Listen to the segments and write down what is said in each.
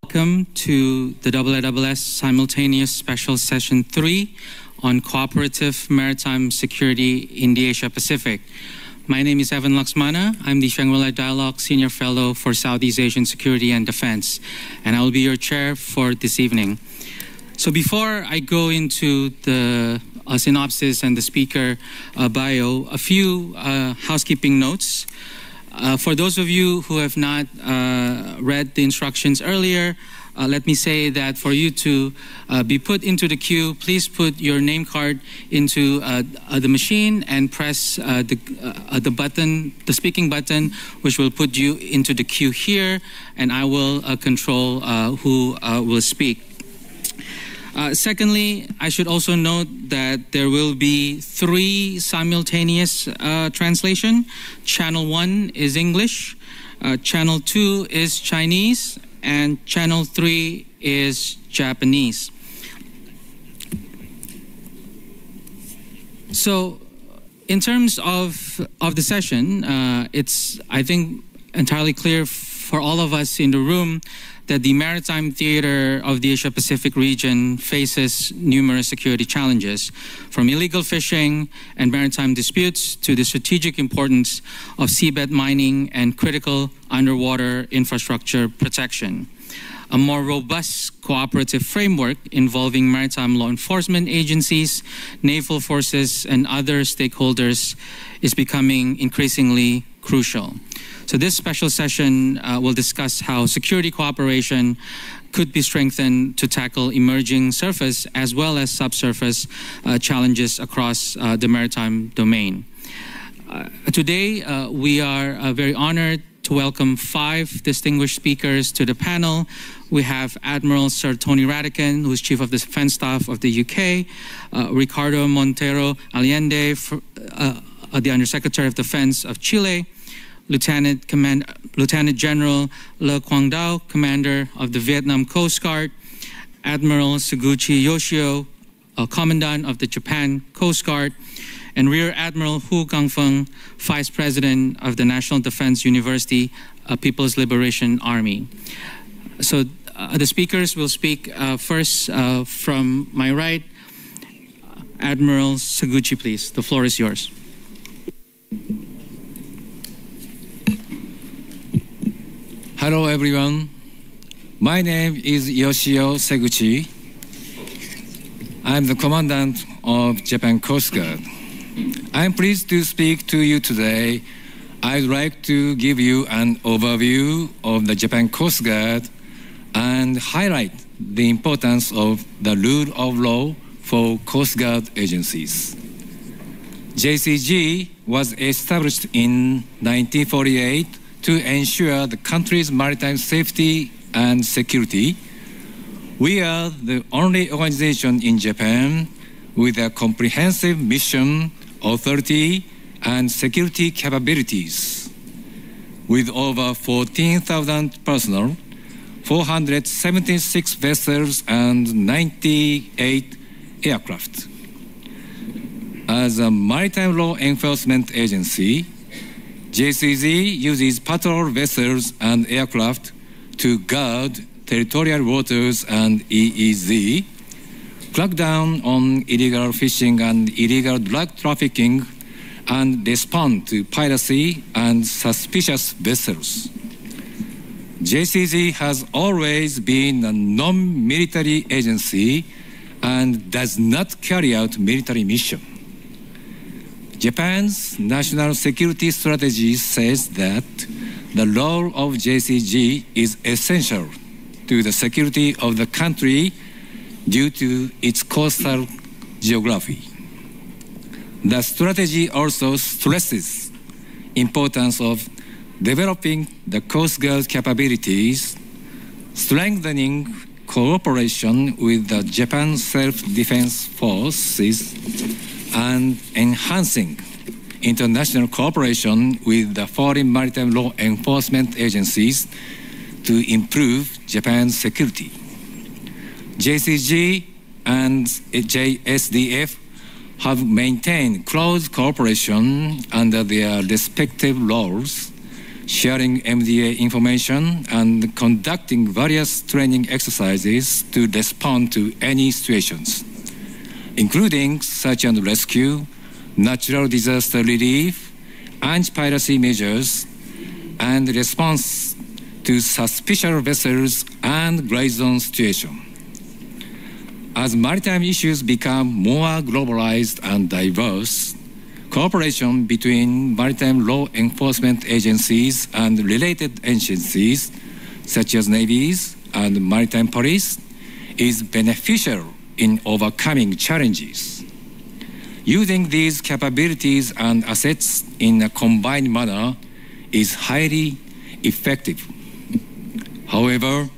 Welcome to the IISS Simultaneous Special Session 3 on Cooperative Maritime Security in the Asia-Pacific. My name is Evan Laxmana. I'm the Shangri-La Dialogue Senior Fellow for Southeast Asian Security and Defense, and I will be your chair for this evening. So before I go into the synopsis and the speaker bio, a few housekeeping notes. For those of you who have not read the instructions earlier, let me say that for you to be put into the queue, please put your name card into the machine and press the button, the speaking button, which will put you into the queue here, and I will control who will speak. Secondly, I should also note that there will be 3 simultaneous translation. Channel 1 is English, Channel 2 is Chinese, and Channel 3 is Japanese. So, in terms of the session, it's, I think, entirely clear for all of us in the room that the maritime theater of the Asia-Pacific region faces numerous security challenges, from illegal fishing and maritime disputes to the strategic importance of seabed mining and critical underwater infrastructure protection. A more robust cooperative framework involving maritime law enforcement agencies, naval forces, and other stakeholders is becoming increasingly crucial. So this special session will discuss how security cooperation could be strengthened to tackle emerging surface as well as subsurface challenges across the maritime domain. Today, we are very honored to welcome 5 distinguished speakers to the panel. We have Admiral Sir Tony Ratican, who is Chief of the Defense Staff of the UK, Ricardo Montero Allende, the Undersecretary of Defense of Chile, Lieutenant General Le Quang Dao, Commander of the Vietnam Coast Guard, Admiral Suguchi Yoshio, Commandant of the Japan Coast Guard, and Rear Admiral Hu Gangfeng, Vice President of the National Defense University People's Liberation Army. So the speakers will speak first from my right. Admiral Suguchi, please. The floor is yours. Hello everyone, my name is Yoshio Seguchi. I'm the Commandant of Japan Coast Guard. I'm pleased to speak to you today. I'd like to give you an overview of the Japan Coast Guard and highlight the importance of the rule of law for Coast Guard agencies. JCG was established in 1948 to ensure the country's maritime safety and security. We are the only organization in Japan with a comprehensive mission, authority, and security capabilities. With over 14,000 personnel, 476 vessels, and 98 aircraft. As a maritime law enforcement agency, JCG uses patrol vessels and aircraft to guard territorial waters and EEZ, crack down on illegal fishing and illegal drug trafficking, and respond to piracy and suspicious vessels. JCG has always been a non-military agency and does not carry out military mission. Japan's national security strategy says that the role of JCG is essential to the security of the country due to its coastal geography. The strategy also stresses the importance of developing the Coast Guard capabilities, strengthening cooperation with the Japan Self-Defense Forces, and enhancing international cooperation with the foreign maritime law enforcement agencies to improve Japan's security. JCG and JSDF have maintained close cooperation under their respective roles sharing MDA information, and conducting various training exercises to respond to any situations, including search and rescue, natural disaster relief, anti-piracy measures, and response to suspicious vessels and gray zone situations. As maritime issues become more globalized and diverse, cooperation between maritime law enforcement agencies and related agencies, such as navies and maritime police, is beneficial in overcoming challenges. Using these capabilities and assets in a combined manner is highly effective. However,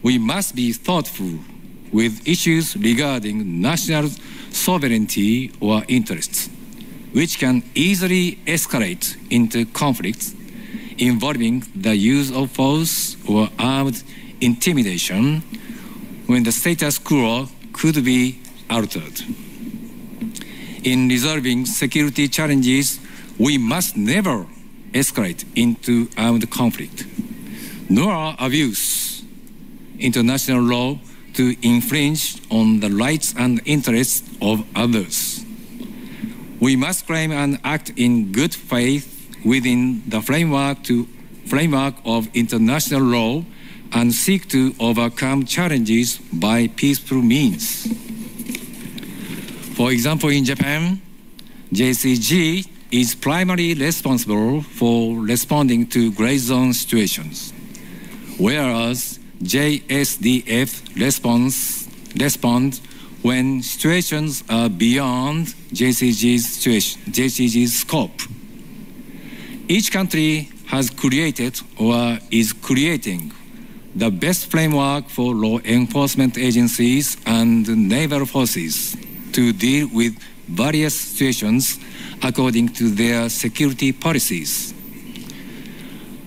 we must be thoughtful with issues regarding national sovereignty or interests, which can easily escalate into conflicts involving the use of force or armed intimidation when the status quo could be altered. In resolving security challenges, we must never escalate into armed conflict, nor abuse international law to infringe on the rights and interests of others. We must claim and act in good faith within the framework of international law and seek to overcome challenges by peaceful means. For example, in Japan, JCG is primarily responsible for responding to gray zone situations, whereas JSDF responds when situations are beyond JCG's scope. Each country has created or is creating the best framework for law enforcement agencies and naval forces to deal with various situations according to their security policies.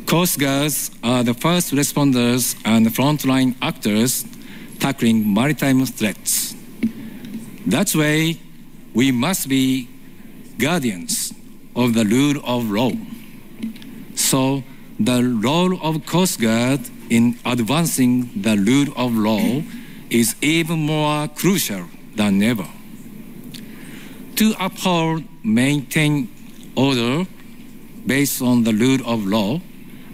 Coast Guards are the first responders and frontline actors tackling maritime threats. That's why we must be guardians of the rule of law. So the role of Coast Guard in advancing the rule of law is even more crucial than ever. To uphold, maintain order based on the rule of law,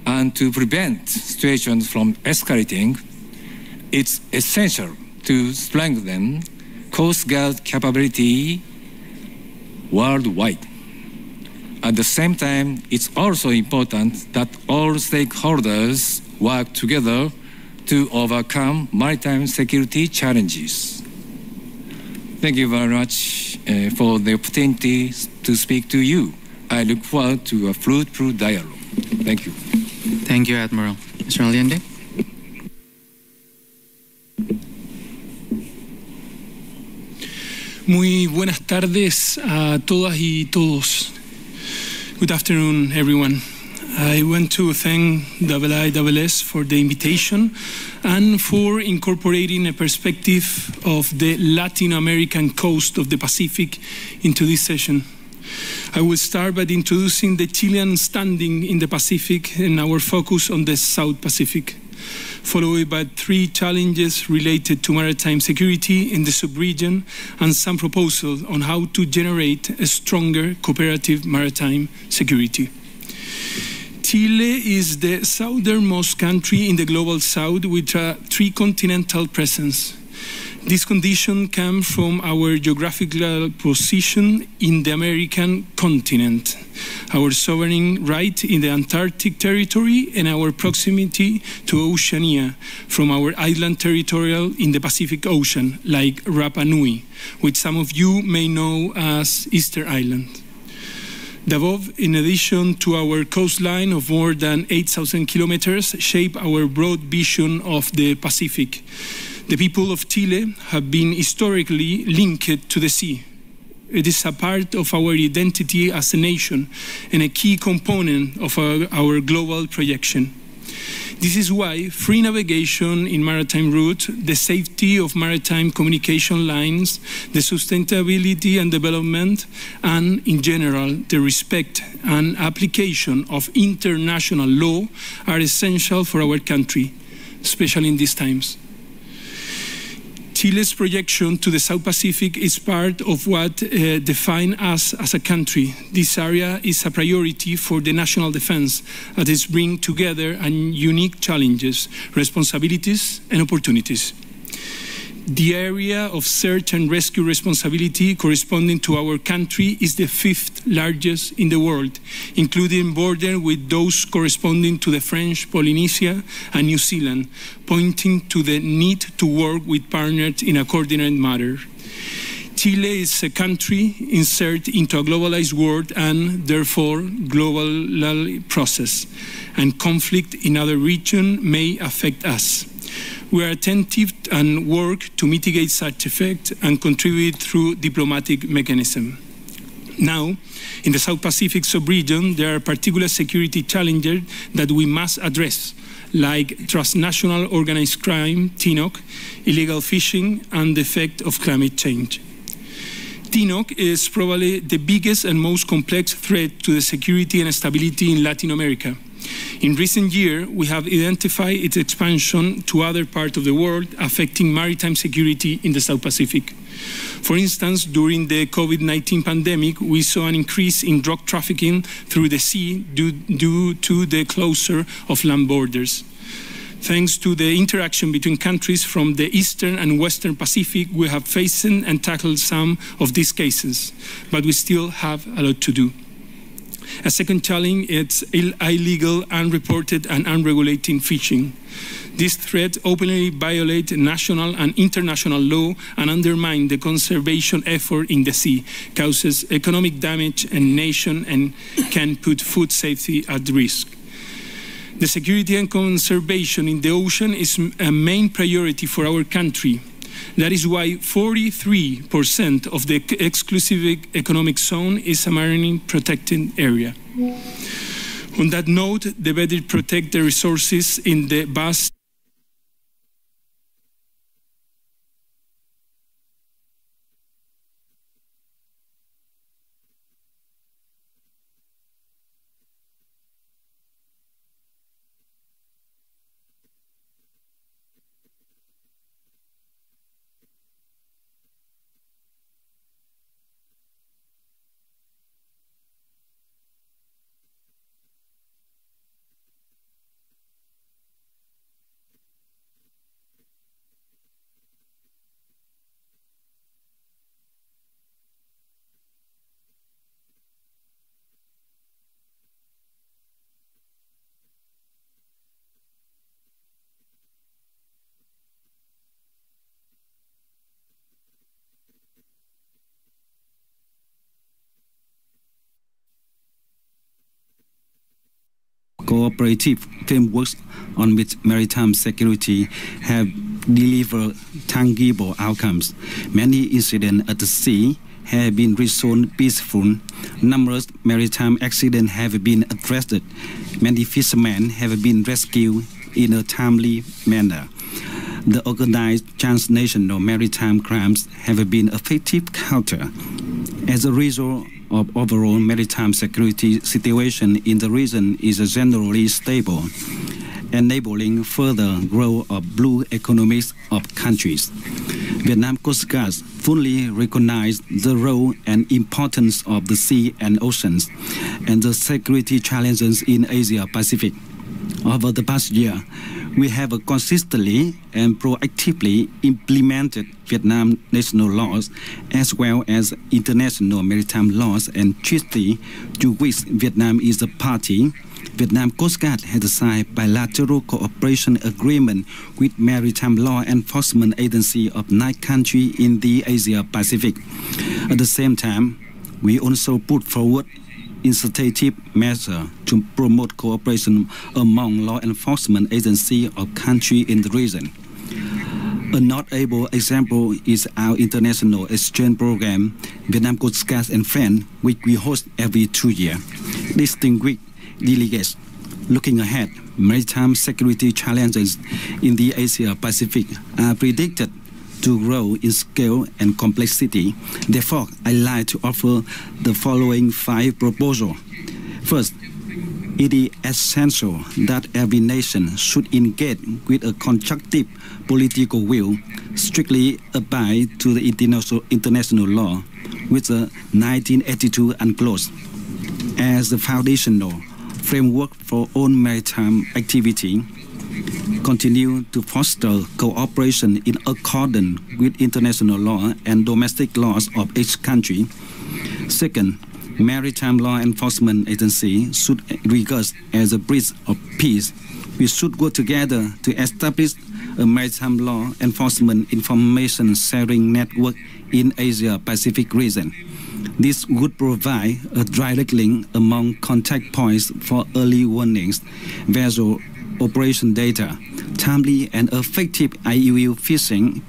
and to prevent situations from escalating, it's essential to strengthen Coast Guard capability worldwide. At the same time, it's also important that all stakeholders work together to overcome maritime security challenges. Thank you very much for the opportunity to speak to you. I look forward to a fruitful dialogue. Thank you. Thank you, Admiral. Mr. Allende? Muy buenas tardes a todas y todos. Good afternoon, everyone. I want to thank IISS for the invitation and for incorporating a perspective of the Latin American coast of the Pacific into this session. I will start by introducing the Chilean standing in the Pacific and our focus on the South Pacific, followed by 3 challenges related to maritime security in the sub-region and some proposals on how to generate a stronger cooperative maritime security. Chile is the southernmost country in the global south with a 3-continental presence. This condition comes from our geographical position in the American continent, our sovereign right in the Antarctic territory, and our proximity to Oceania from our island territorial in the Pacific Ocean, like Rapa Nui, which some of you may know as Easter Island. The above, in addition to our coastline of more than 8,000 kilometers, shape our broad vision of the Pacific. The people of Chile have been historically linked to the sea. It is a part of our identity as a nation and a key component of our global projection. This is why free navigation in maritime routes, the safety of maritime communication lines, the sustainability and development, and in general, the respect and application of international law are essential for our country, especially in these times. Chile's projection to the South Pacific is part of what defines us as a country. This area is a priority for the national defense, as it brings together unique challenges, responsibilities, and opportunities. The area of search and rescue responsibility corresponding to our country is the 5th largest in the world, including border with those corresponding to the French Polynesia and New Zealand, pointing to the need to work with partners in a coordinated manner. Chile is a country inserted into a globalized world and therefore global process, and conflict in other regions may affect us. We are attentive and work to mitigate such effects and contribute through diplomatic mechanisms. Now, in the South Pacific sub-region, there are particular security challenges that we must address, like transnational organized crime, TNOC, illegal fishing, and the effect of climate change. TNOC is probably the biggest and most complex threat to the security and stability in Latin America. In recent years, we have identified its expansion to other parts of the world, affecting maritime security in the South Pacific. For instance, during the COVID-19 pandemic, we saw an increase in drug trafficking through the sea due to the closure of land borders. Thanks to the interaction between countries from the Eastern and Western Pacific, we have faced and tackled some of these cases, but we still have a lot to do. A second challenge is illegal, unreported, and unregulated fishing. This threat openly violates national and international law and undermines the conservation effort in the sea, causes economic damage in nations, and can put food safety at risk. The security and conservation in the ocean is a main priority for our country. That is why 43% of the exclusive economic zone is a marine protected area. On that note, the better protect the resources in the vast cooperative frameworks on which maritime security have delivered tangible outcomes. Many incidents at the sea have been resolved peacefully. Numerous maritime accidents have been addressed. Many fishermen have been rescued in a timely manner. The organized transnational maritime crimes have been effective counter. As a result of overall maritime security situation in the region is generally stable, enabling further growth of blue economies of countries. Vietnam Coast Guard fully recognizes the role and importance of the sea and oceans and the security challenges in Asia Pacific. Over the past year, we have consistently and proactively implemented Vietnam national laws as well as international maritime laws and treaties to which Vietnam is a party. Vietnam Coast Guard has signed bilateral cooperation agreement with maritime law enforcement agencies of 9 countries in the Asia Pacific. At the same time, we also put forward initiative measures to promote cooperation among law enforcement agencies of countries in the region. A notable example is our international exchange program, Vietnam Coast Guard and Friends, which we host every 2 years. Distinguished delegates, Looking ahead, maritime security challenges in the Asia-Pacific are predicted to grow in scale and complexity. Therefore, I'd like to offer the following 5 proposals. First, it is essential that every nation should engage with a constructive political will, strictly abide to the international law, with the 1982 UNCLOS as the foundational framework for all maritime activity. Continue to foster cooperation in accordance with international law and domestic laws of each country. Second, maritime law enforcement agencies should regard as a bridge of peace. We should work together to establish a maritime law enforcement information sharing network in Asia-Pacific region. This would provide a direct link among contact points for early warnings, vessel operation data, timely and effective IUU fishing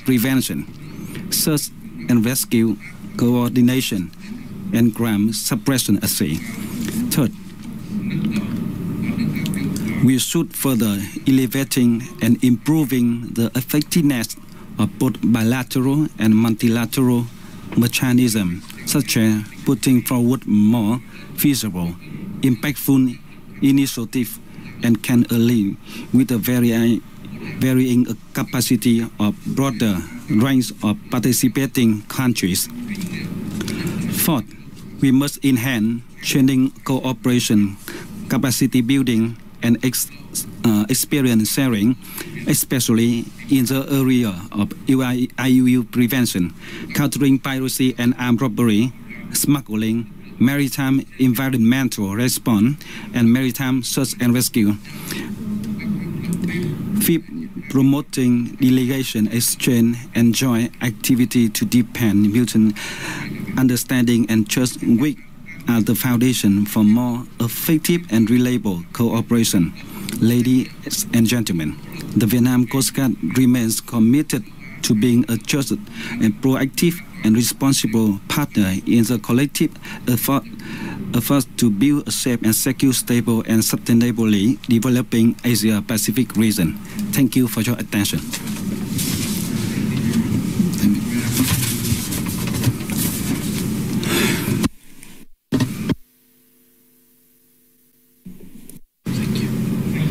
prevention, search and rescue coordination, and crime suppression assay. Third, we should further elevating and improving the effectiveness of both bilateral and multilateral mechanisms, such as putting forward more feasible, impactful initiatives and can align with a varying capacity of broader range of participating countries. Fourth, we must enhance training cooperation, capacity building, and experience sharing, especially in the area of IUU prevention, countering piracy and armed robbery, smuggling, maritime environmental response, and maritime search and rescue. Fifth, promoting delegation exchange and joint activity to deepen mutual understanding and trust, which are the foundation for more effective and reliable cooperation. Ladies and gentlemen, the Vietnam Coast Guard remains committed to being a trusted and proactive and responsible partner in the collective effort to build a safe and secure, stable and sustainably developing Asia-Pacific region. Thank you for your attention.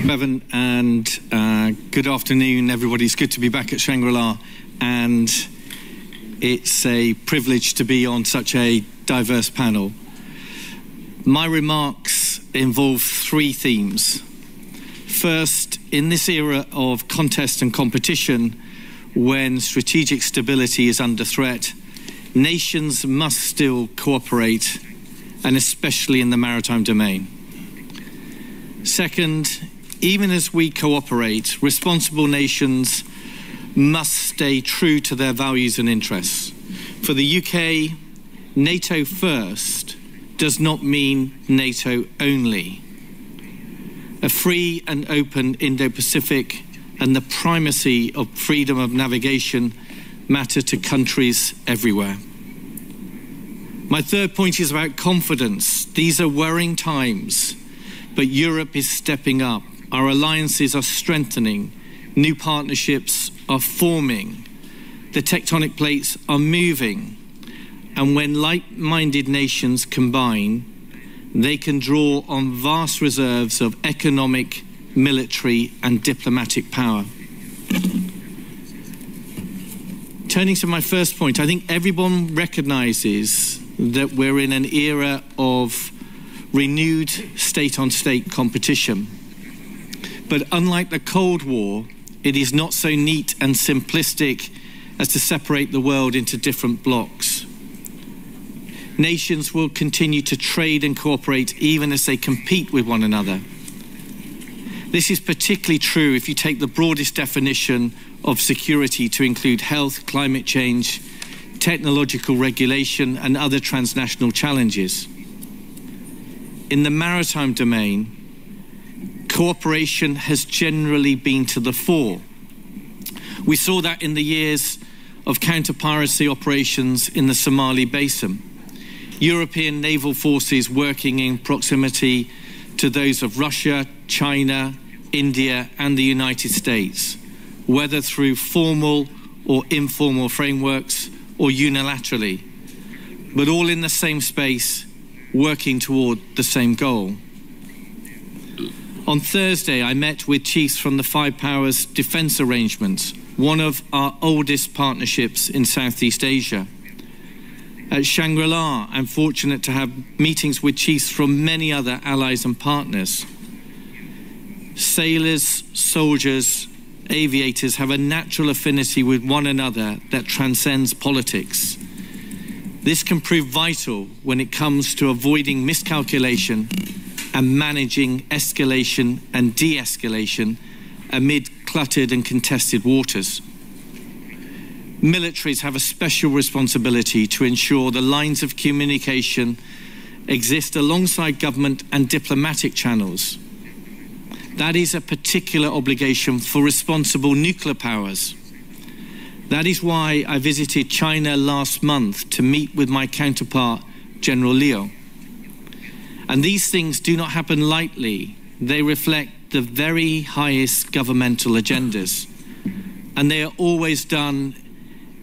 Bevan, and good afternoon, everybody. It's good to be back at Shangri-La, and it's a privilege to be on such a diverse panel. My remarks involve 3 themes. First, in this era of contest and competition, when strategic stability is under threat, nations must still cooperate, and especially in the maritime domain. Second, even as we cooperate, responsible nations must stay true to their values and interests. For the UK, NATO first does not mean NATO only. A free and open Indo-Pacific and the primacy of freedom of navigation matter to countries everywhere. My third point is about confidence. These are worrying times, but Europe is stepping up. Our alliances are strengthening. New partnerships are forming. The tectonic plates are moving. And when like-minded nations combine, they can draw on vast reserves of economic, military, and diplomatic power. Turning to my first point, I think everyone recognizes that we're in an era of renewed state-on-state competition. But unlike the Cold War, it is not so neat and simplistic as to separate the world into different blocks. Nations will continue to trade and cooperate even as they compete with one another. This is particularly true if you take the broadest definition of security to include health, climate change, technological regulation, and other transnational challenges. In the maritime domain, cooperation has generally been to the fore. We saw that in the years of counter-piracy operations in the Somali Basin. European naval forces working in proximity to those of Russia, China, India, and the United States, whether through formal or informal frameworks or unilaterally, but all in the same space, working toward the same goal. On Thursday, I met with chiefs from the Five Powers Defence Arrangements, one of our oldest partnerships in Southeast Asia. At Shangri-La, I'm fortunate to have meetings with chiefs from many other allies and partners. Sailors, soldiers, aviators have a natural affinity with one another that transcends politics. This can prove vital when it comes to avoiding miscalculation and managing escalation and de-escalation amid cluttered and contested waters. Militaries have a special responsibility to ensure the lines of communication exist alongside government and diplomatic channels. That is a particular obligation for responsible nuclear powers. That is why I visited China last month to meet with my counterpart, General Liu. And these things do not happen lightly. They reflect the very highest governmental agendas. And they are always done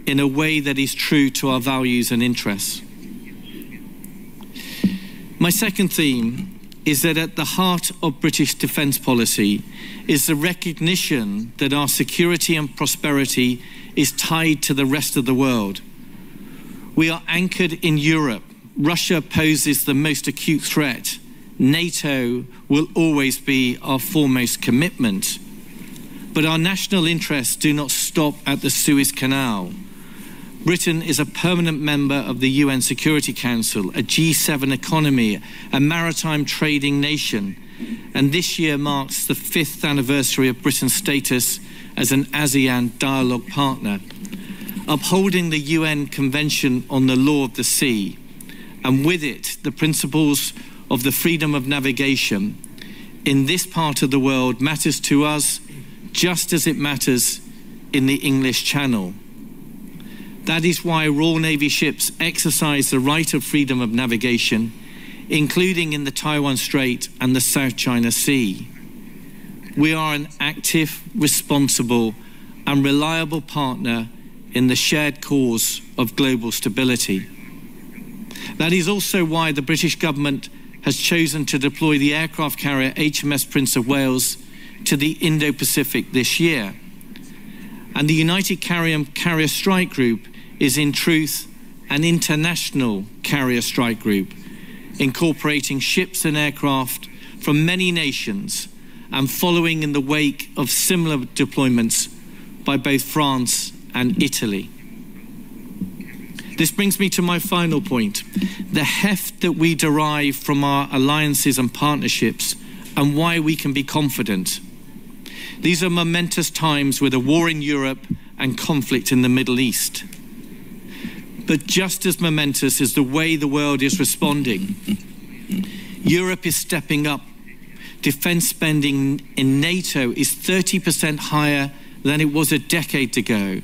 in a way that is true to our values and interests. My second theme is that at the heart of British defence policy is the recognition that our security and prosperity is tied to the rest of the world. We are anchored in Europe. Russia poses the most acute threat. NATO will always be our foremost commitment. But our national interests do not stop at the Suez Canal. Britain is a permanent member of the UN Security Council, a G7 economy, a maritime trading nation, and this year marks the 5th anniversary of Britain's status as an ASEAN dialogue partner. Upholding the UN Convention on the Law of the Sea, and with it the principles of the freedom of navigation in this part of the world matters to us just as it matters in the English Channel. That is why Royal Navy ships exercise the right of freedom of navigation, including in the Taiwan Strait and the South China Sea. We are an active, responsible, and reliable partner in the shared cause of global stability. That is also why the British government has chosen to deploy the aircraft carrier HMS Prince of Wales to the Indo-Pacific this year. And the United Carrier Strike Group is in truth an international carrier strike group, incorporating ships and aircraft from many nations and following in the wake of similar deployments by both France and Italy. This brings me to my final point, the heft that we derive from our alliances and partnerships and why we can be confident. These are momentous times with a war in Europe and conflict in the Middle East. But just as momentous is the way the world is responding. Europe is stepping up. Defence spending in NATO is 30% higher than it was a decade ago,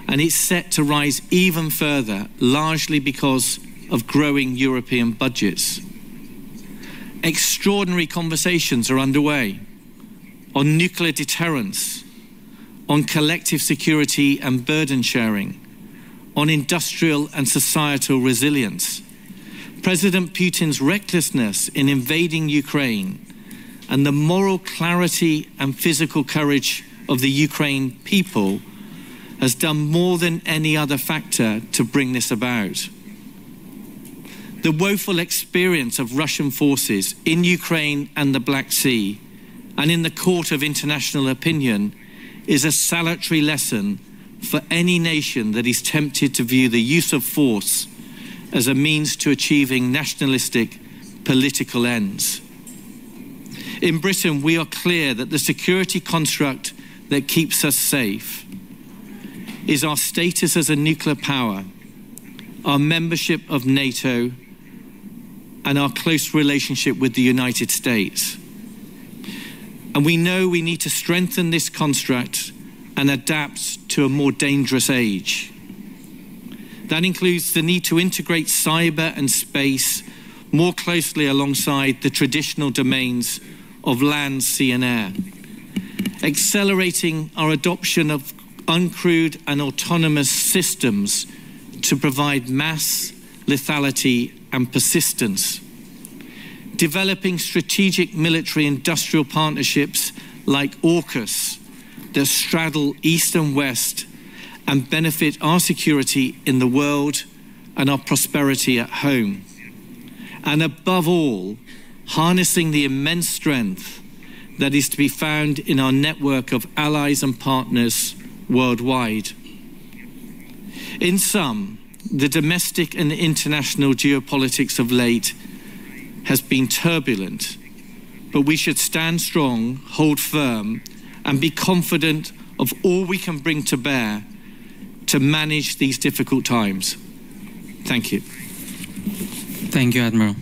and it's set to rise even further, largely because of growing European budgets. Extraordinary conversations are underway on nuclear deterrence, on collective security and burden sharing, on industrial and societal resilience. President Putin's recklessness in invading Ukraine and the moral clarity and physical courage of the Ukraine people has done more than any other factor to bring this about. The woeful experience of Russian forces in Ukraine and the Black Sea and in the court of international opinion is a salutary lesson for any nation that is tempted to view the use of force as a means to achieving nationalistic political ends. In Britain, we are clear that the security construct that keeps us safe is our status as a nuclear power, our membership of NATO, and our close relationship with the United States. And we know we need to strengthen this construct and adapt to a more dangerous age. That includes the need to integrate cyber and space more closely alongside the traditional domains of land, sea and air, accelerating our adoption of uncrewed and autonomous systems to provide mass, lethality and persistence, developing strategic military-industrial partnerships like AUKUS that straddle East and West and benefit our security in the world and our prosperity at home. And above all, harnessing the immense strength that is to be found in our network of allies and partners worldwide. In sum, the domestic and international geopolitics of late has been turbulent, but we should stand strong, hold firm, and be confident of all we can bring to bear to manage these difficult times. Thank you. Thank you, Admiral.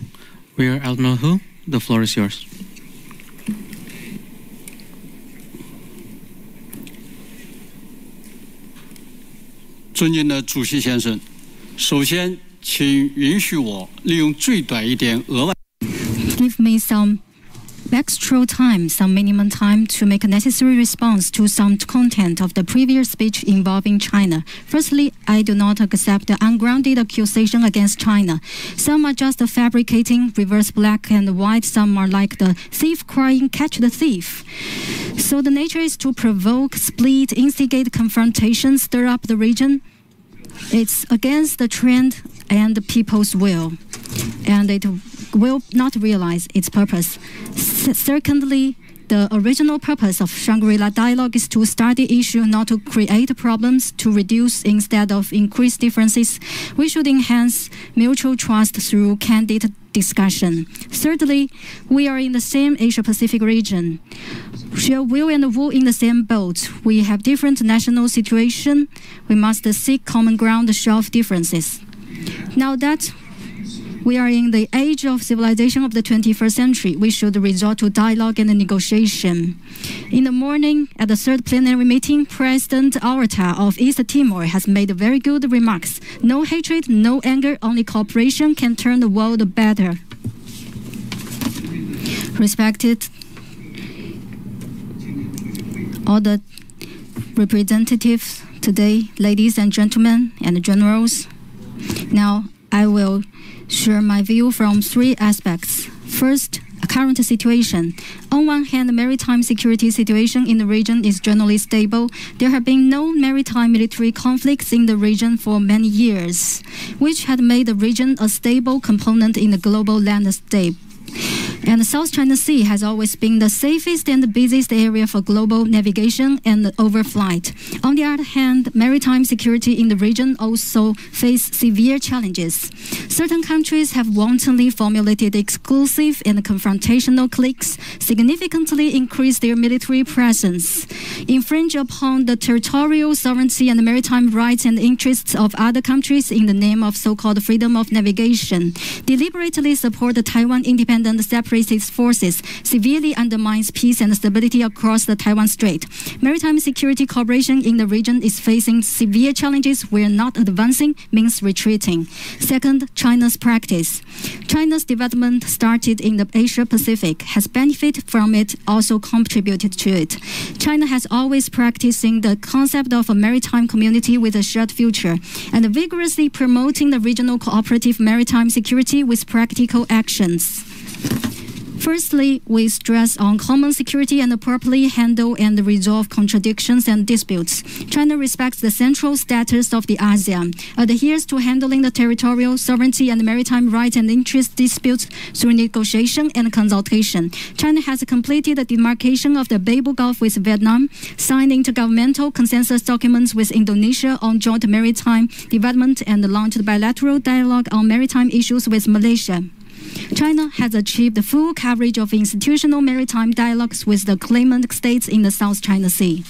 Rear Admiral Hu, the floor is yours. 尊敬的主席先生，首先，请允许我利用最短一点额外。Give me some extra time, some minimum time to make a necessary response to some content of the previous speech involving China. Firstly, I do not accept the ungrounded accusation against China. Some are just fabricating, reverse black and white. Some are like the thief crying, catch the thief. So the nature is to provoke, split, instigate confrontation, stir up the region. It's against the trend and the people's will, and it will not realize its purpose. Secondly, the original purpose of香格里拉dialogue is to study issue, not to create problems, to reduce instead of increase differences. We should enhance mutual trust through candid discussion. Thirdly, we are in the same Asia-Pacific region. Share will and wool in the same boat. We have different national situation. We must seek common ground to shelve differences. Now that we are in the age of civilization of the 21st century, we should resort to dialogue and negotiation. In the morning, at the third plenary meeting, President Orta of East Timor has made very good remarks. No hatred, no anger, only cooperation can turn the world better. Respected all the representatives today, ladies and gentlemen and generals. Now, I will share my view from three aspects. First, a current situation. On one hand, the maritime security situation in the region is generally stable. There have been no maritime military conflicts in the region for many years, which had made the region a stable component in the global landscape. And the South China Sea has always been the safest and the busiest area for global navigation and overflight. On the other hand, maritime security in the region also face severe challenges. Certain countries have wantonly formulated exclusive and confrontational cliques, significantly increased their military presence, infringe upon the territorial sovereignty and maritime rights and interests of other countries in the name of so-called freedom of navigation, deliberately support the Taiwan independent separatist forces, severely undermines peace and stability across the Taiwan Strait. Maritime security cooperation in the region is facing severe challenges where not advancing means retreating. Second, China's practice. China's development started in the Asia-Pacific, has benefited from it, also contributed to it. China has always practicing the concept of a maritime community with a shared future and vigorously promoting the regional cooperative maritime security with practical actions. Firstly, we stress on common security and properly handle and resolve contradictions and disputes. China respects the central status of the ASEAN, adheres to handling the territorial sovereignty and maritime rights and interest disputes through negotiation and consultation. China has completed the demarcation of the Beibu Gulf with Vietnam, signed intergovernmental consensus documents with Indonesia on joint maritime development, and launched bilateral dialogue on maritime issues with Malaysia. China has achieved full coverage of institutional maritime dialogues with the claimant states in the South China Sea.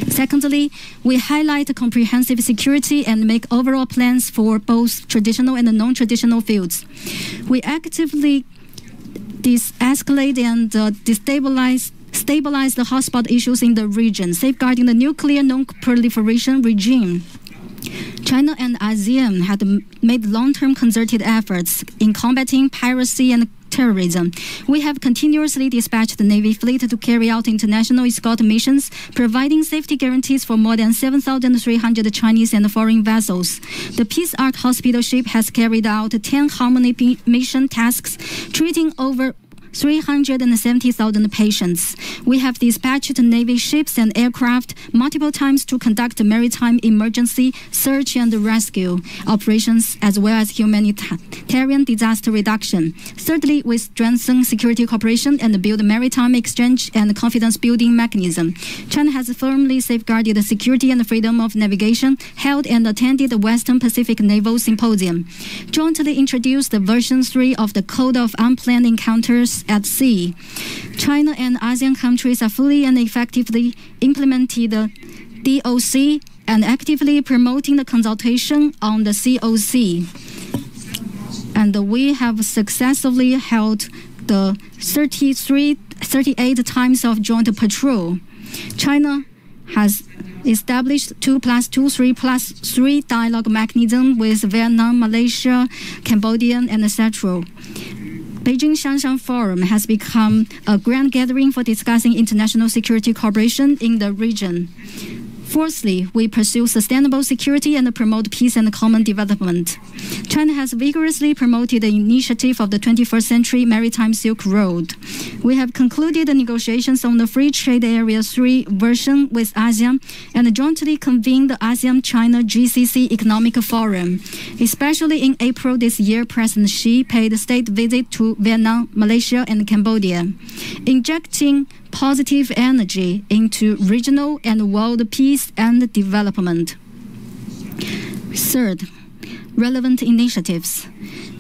Secondly, we highlight comprehensive security and make overall plans for both traditional and non-traditional fields. We actively de-escalate and stabilize the hotspot issues in the region, safeguarding the nuclear non-proliferation regime. China and ASEAN had made long-term concerted efforts in combating piracy and terrorism. We have continuously dispatched the Navy fleet to carry out international escort missions, providing safety guarantees for more than 7,300 Chinese and foreign vessels. The Peace Ark Hospital ship has carried out 10 harmony mission tasks, treating over 370,000 patients. We have dispatched Navy ships and aircraft multiple times to conduct maritime emergency search and rescue operations, as well as humanitarian disaster reduction. Thirdly, we strengthen security cooperation and build maritime exchange and confidence-building mechanism. China has firmly safeguarded the security and freedom of navigation, held and attended the Western Pacific Naval Symposium, jointly introduced the version 3 of the Code of Unplanned Encounters at Sea. China and ASEAN countries are fully and effectively implementing the DOC and actively promoting the consultation on the COC. And we have successfully held the 38 times of joint patrol. China has established 2+2, 3+3 dialogue mechanism with Vietnam, Malaysia, Cambodia, and etc. Beijing Shanshan Forum has become a grand gathering for discussing international security cooperation in the region. Fourthly, we pursue sustainable security and promote peace and common development. China has vigorously promoted the initiative of the 21st Century Maritime Silk Road. We have concluded the negotiations on the Free Trade Area 3 version with ASEAN and jointly convened the ASEAN-China GCC Economic Forum. Especially in April this year, President Xi paid a state visit to Vietnam, Malaysia, and Cambodia, injecting positive energy into regional and world peace and development. Third, relevant initiatives.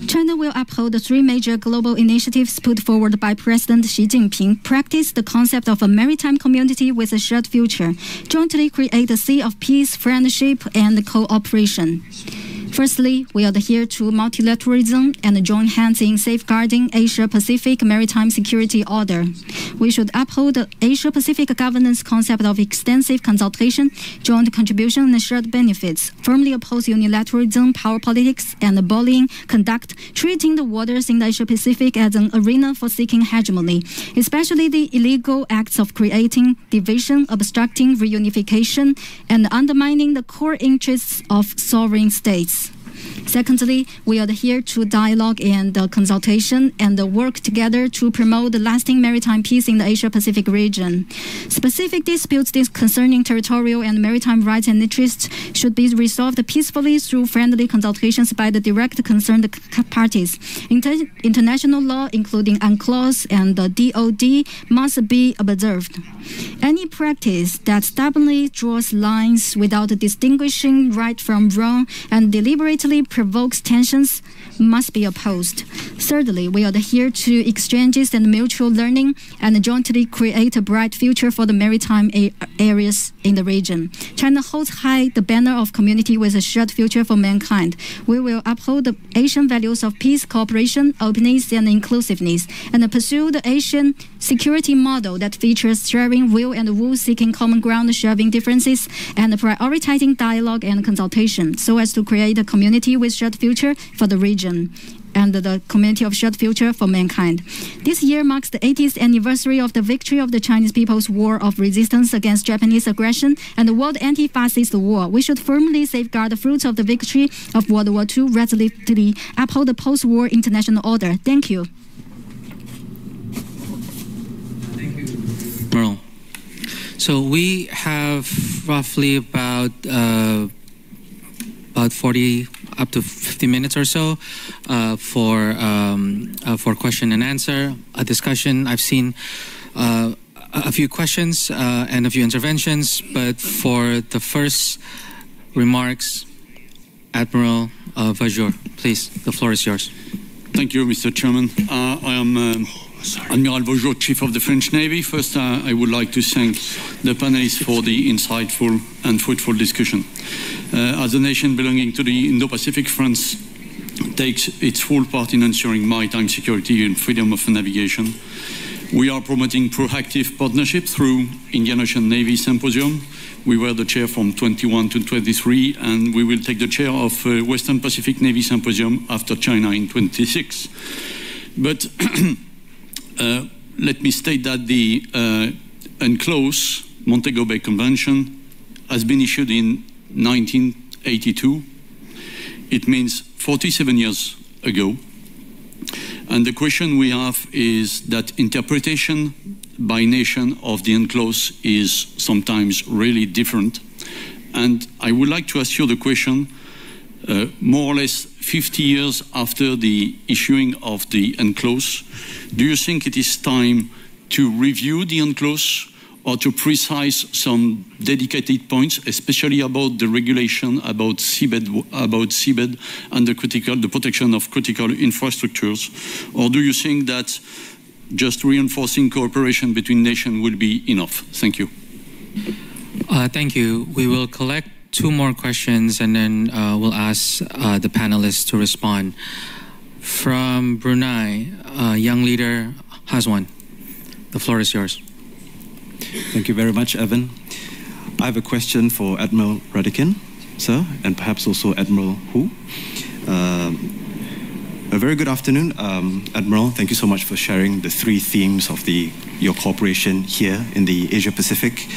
China will uphold the 3 major global initiatives put forward by President Xi Jinping, practice the concept of a maritime community with a shared future, jointly create a sea of peace, friendship, and cooperation. Firstly, we adhere to multilateralism and join hands in safeguarding Asia-Pacific maritime security order. We should uphold the Asia-Pacific governance concept of extensive consultation, joint contribution, and shared benefits, firmly oppose unilateralism, power politics, and bullying conduct, treating the waters in the Asia-Pacific as an arena for seeking hegemony, especially the illegal acts of creating division, obstructing reunification, and undermining the core interests of sovereign states. Secondly, we adhere to dialogue and consultation and work together to promote the lasting maritime peace in the Asia-Pacific region. Specific disputes concerning territorial and maritime rights and interests should be resolved peacefully through friendly consultations by the direct concerned parties. International law, including UNCLOS and the DOD, must be observed. Any practice that stubbornly draws lines without distinguishing right from wrong and deliberately provokes tensions must be opposed. Thirdly, we adhere to exchanges and mutual learning and jointly create a bright future for the maritime areas in the region. China holds high the banner of community with a shared future for mankind. We will uphold the Asian values of peace, cooperation, openness, and inclusiveness, and pursue the Asian security model that features sharing will and will, seeking common ground, shelving differences, and prioritizing dialogue and consultation, so as to create a community with shared future for the region and the community of shared future for mankind. This year marks the 80th anniversary of the victory of the Chinese People's War of Resistance against Japanese aggression and the World Anti-Fascist War. We should firmly safeguard the fruits of the victory of World War II, resolutely uphold the post-war international order. Thank you. Merle. So we have roughly about 40 up to 50 minutes or so for question and answer, a discussion. I've seen a few questions and a few interventions, but for the first remarks, Admiral Vajor, please, the floor is yours. Thank you, Mr. Chairman. I am Admiral Vajor, Chief of the French Navy. First, I would like to thank the panelists for the insightful and fruitful discussion. As a nation belonging to the Indo-Pacific, France takes its full part in ensuring maritime security and freedom of navigation. We are promoting proactive partnership through Indian Ocean Navy Symposium. We were the chair from 21 to 23, and we will take the chair of Western Pacific Navy Symposium after China in 26. But let me state that the UNCLOS Montego Bay Convention has been issued in 1982. It means 47 years ago. And the question we have is that interpretation by nation of the UNCLOS is sometimes really different. And I would like to ask you the question, more or less 50 years after the issuing of the UNCLOS, do you think it is time to review the UNCLOS or to precise some dedicated points, especially about the regulation about seabed and the protection of critical infrastructures? Or do you think that just reinforcing cooperation between nations will be enough? Thank you. Thank you. We will collect 2 more questions and then we'll ask the panelists to respond. From Brunei, young leader Hazwan, the floor is yours. Thank you very much, Evan. I have a question for Admiral Radikin, sir, and perhaps also Admiral Hu. A very good afternoon, Admiral. Thank you so much for sharing the 3 themes of your cooperation here in the Asia-Pacific.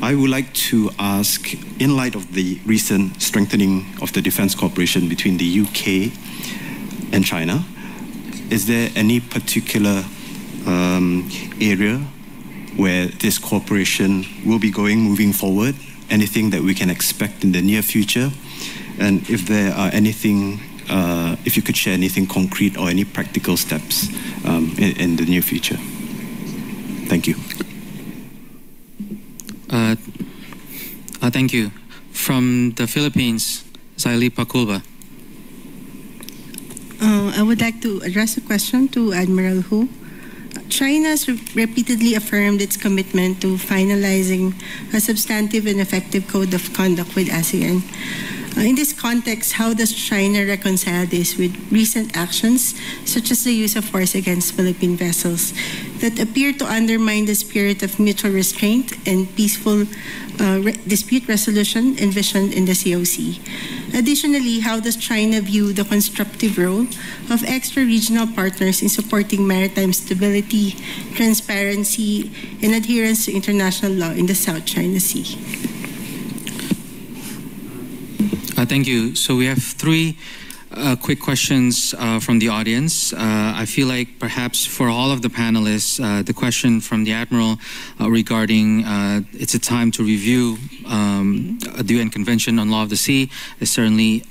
I would like to ask, in light of the recent strengthening of the defense cooperation between the UK and China, is there any particular area where this cooperation will be moving forward? Anything that we can expect in the near future? And if there are anything, if you could share anything concrete or any practical steps in the near future. Thank you. Thank you. From the Philippines, Zaili Pakulba. I would like to address a question to Admiral Hu. China has repeatedly affirmed its commitment to finalizing a substantive and effective code of conduct with ASEAN. In this context, how does China reconcile this with recent actions, such as the use of force against Philippine vessels, that appear to undermine the spirit of mutual restraint and peaceful dispute resolution envisioned in the COC? Additionally, how does China view the constructive role of extra-regional partners in supporting maritime stability, transparency, and adherence to international law in the South China Sea? Thank you. So we have 3 quick questions from the audience. I feel like perhaps for all of the panelists, the question from the Admiral regarding it's a time to review the UN Convention on Law of the Sea is certainly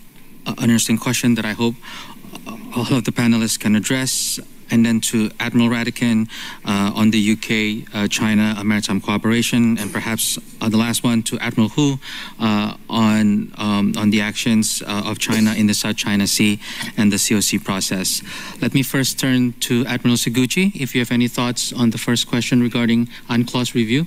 an interesting question that I hope all of the panelists can address. And then to Admiral Radikin on the UK-China maritime cooperation, and perhaps the last one to Admiral Hu on the actions of China in the South China Sea and the COC process. Let me first turn to Admiral Seguchi, if you have any thoughts on the first question regarding UNCLOS review.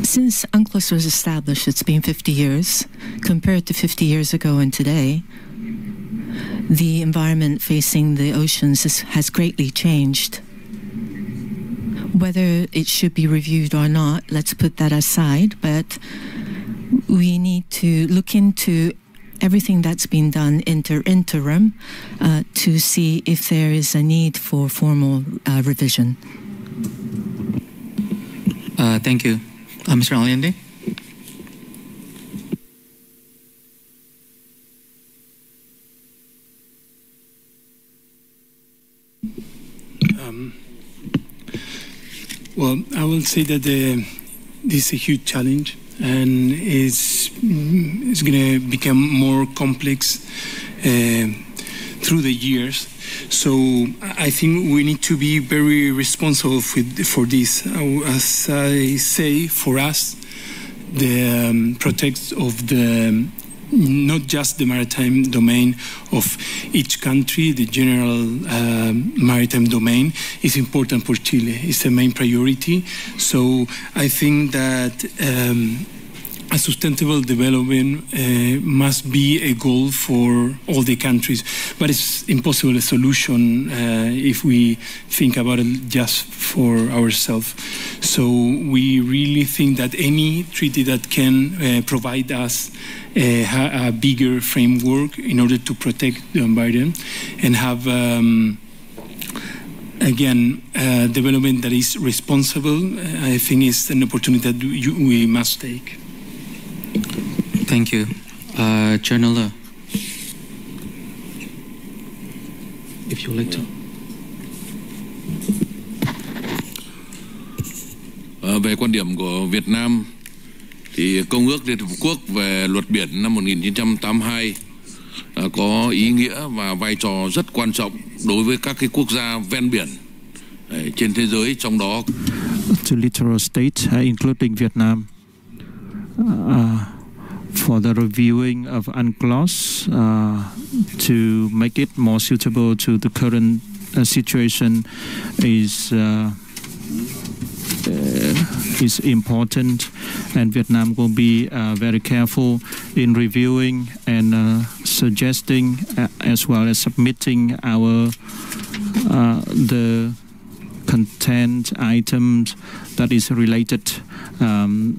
Since UNCLOS was established, it's been 50 years. Compared to 50 years ago and today, the environment facing the oceans has greatly changed. Whether it should be reviewed or not, let's put that aside, but we need to look into everything that's been done interim to see if there is a need for formal revision. Thank you. Mr. Allende? Well, I will say that this is a huge challenge, and it's going to become more complex through the years. So I think we need to be very responsible for this. As I say, for us, the protection of the not just the maritime domain of each country, the general maritime domain is important for Chile. It's the main priority. So I think that a sustainable development must be a goal for all the countries, but it's impossible a solution if we think about it just for ourselves. So we really think that any treaty that can provide us a bigger framework in order to protect the environment and have again, development that is responsible, I think is an opportunity that we must take. Thank you. Janela, if you would like to. Về quan điểm của Việt Nam, thì Công ước Liên Hợp Quốc về luật biển năm 1982 có ý nghĩa và vai trò rất quan trọng đối với các cái quốc gia ven biển trên thế giới, trong đó to littoral states, including Vietnam, for the reviewing of UNCLOS to make it more suitable to the current situation is important, and Vietnam will be very careful in reviewing and suggesting as well as submitting our the content items that is related,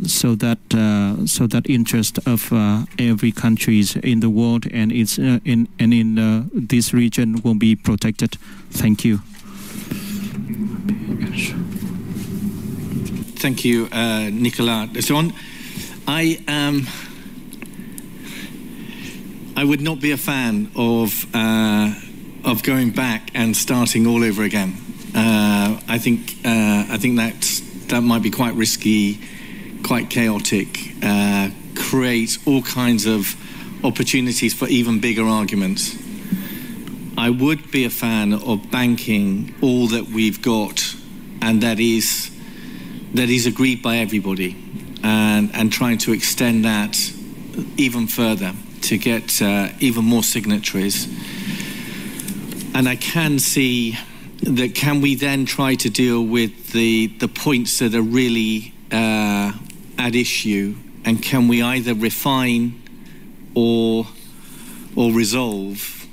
so that interest of every countries in the world and it's in this region will be protected. Thank you. Thank you, Nicolas. So I would not be a fan of going back and starting all over again. I think that might be quite risky, quite chaotic, create all kinds of opportunities for even bigger arguments. I would be a fan of banking all that we've got, and that is agreed by everybody, and trying to extend that even further to get even more signatories. And I can see that, can we then try to deal with the points that are really at issue, and can we either refine or resolve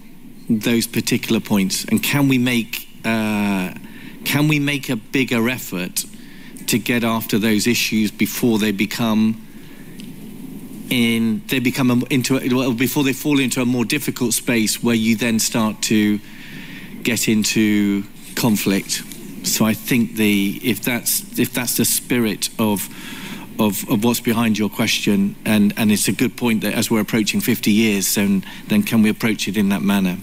those particular points, and can we make a bigger effort to get after those issues before they before they fall into a more difficult space where you then start to get into conflict. So I think if that's the spirit of what's behind your question, and it's a good point that as we're approaching 50 years, then can we approach it in that manner?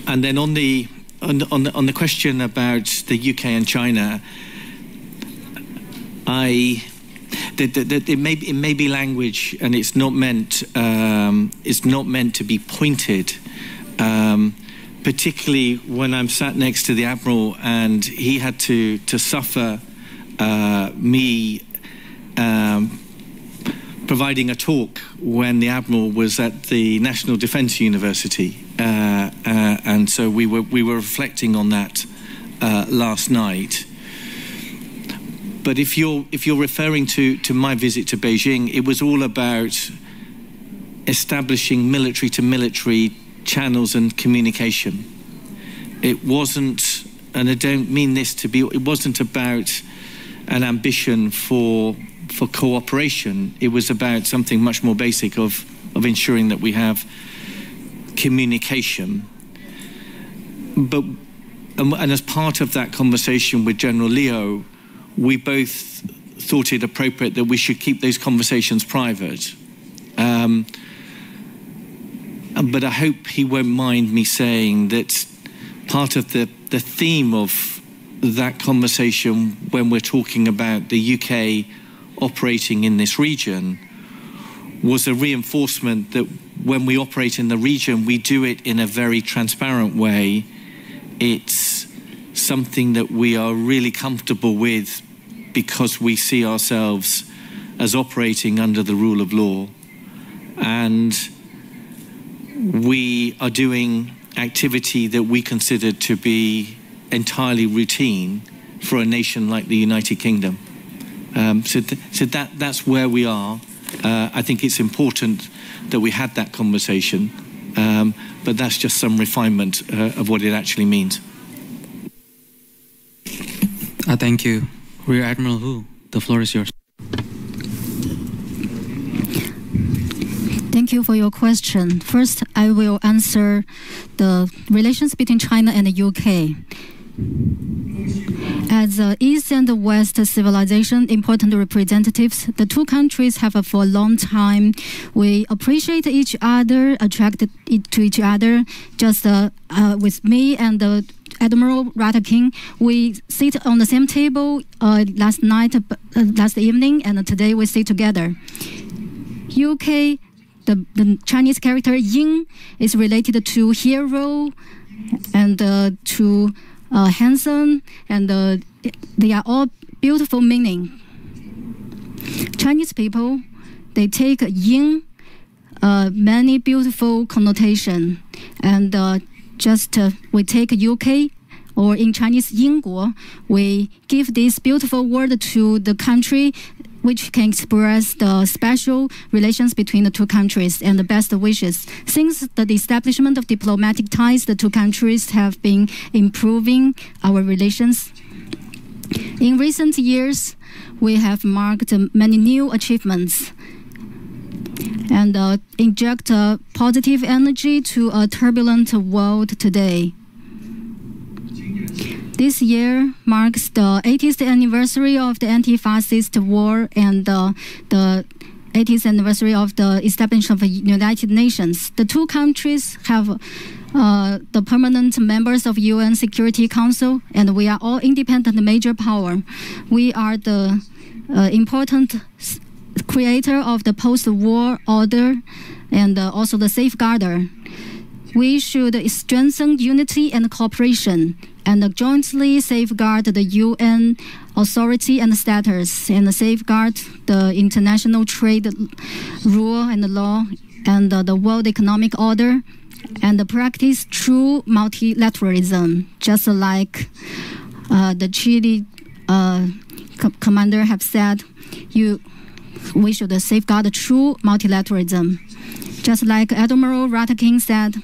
And then on the question about the UK and China, it may be language, and it's not meant to be pointed. Particularly when I'm sat next to the Admiral and he had to suffer me providing a talk when the Admiral was at the National Defence University, and so we were reflecting on that last night. But if you're referring to my visit to Beijing, it was all about establishing military-to-military channels and communication. It wasn't, and I don't mean this to be, it wasn't about an ambition for cooperation. It was about something much more basic of ensuring that we have communication. And as part of that conversation with General Leo, we both thought it appropriate that we should keep those conversations private. But I hope he won't mind me saying that part of the theme of that conversation when we're talking about the UK operating in this region was a reinforcement that when we operate in the region, we do it in a very transparent way. It's something that we are really comfortable with because we see ourselves as operating under the rule of law. and we are doing activity that we consider to be entirely routine for a nation like the United Kingdom. So that's where we are. I think it's important that we had that conversation, but that's just some refinement of what it actually means. Thank you. Rear Admiral Hu, the floor is yours. Thank you for your question. First, I will answer the relations between China and the UK. As East and West civilization important representatives, the two countries have for a long time. We appreciate each other, attracted to each other. Just with me and Admiral Ratakin, we sit on the same table last evening, and today we sit together. UK, the Chinese character Yin is related to hero and to handsome, and they are all beautiful meaning. Chinese people, they take yin many beautiful connotation, and we take UK, or in Chinese 英国, we give this beautiful word to the country, which can express the special relations between the two countries and the best wishes. Since the establishment of diplomatic ties, the two countries have been improving our relations. In recent years, we have marked many new achievements and inject positive energy to a turbulent world today. This year marks the 80th anniversary of the anti-fascist war and the 80th anniversary of the establishment of the United Nations. The two countries have the permanent members of UN Security Council, and we are all independent major power. We are the important creator of the post-war order and also the safeguarder. We should strengthen unity and cooperation and jointly safeguard the UN authority and status, and safeguard the international trade rule and law and the world economic order, and practice true multilateralism, just like the Chile commander have said. We should safeguard true multilateralism. Just like Admiral Ratakin said,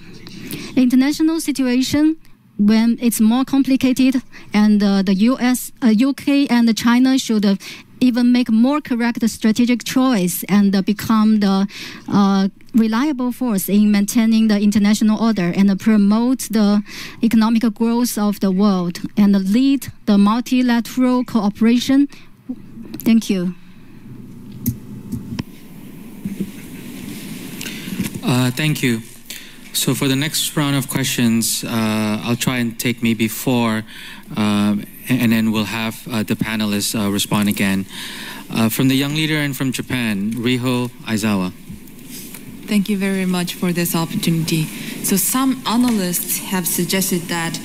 international situation, when it's more complicated, and the US, UK and China should even make more correct strategic choice and become the reliable force in maintaining the international order and promote the economic growth of the world and lead the multilateral cooperation. Thank you. Thank you. So for the next round of questions, I'll try and take maybe 4, and then we'll have the panelists respond again. From the young leader and from Japan, Riho Aizawa. Thank you very much for this opportunity. So some analysts have suggested that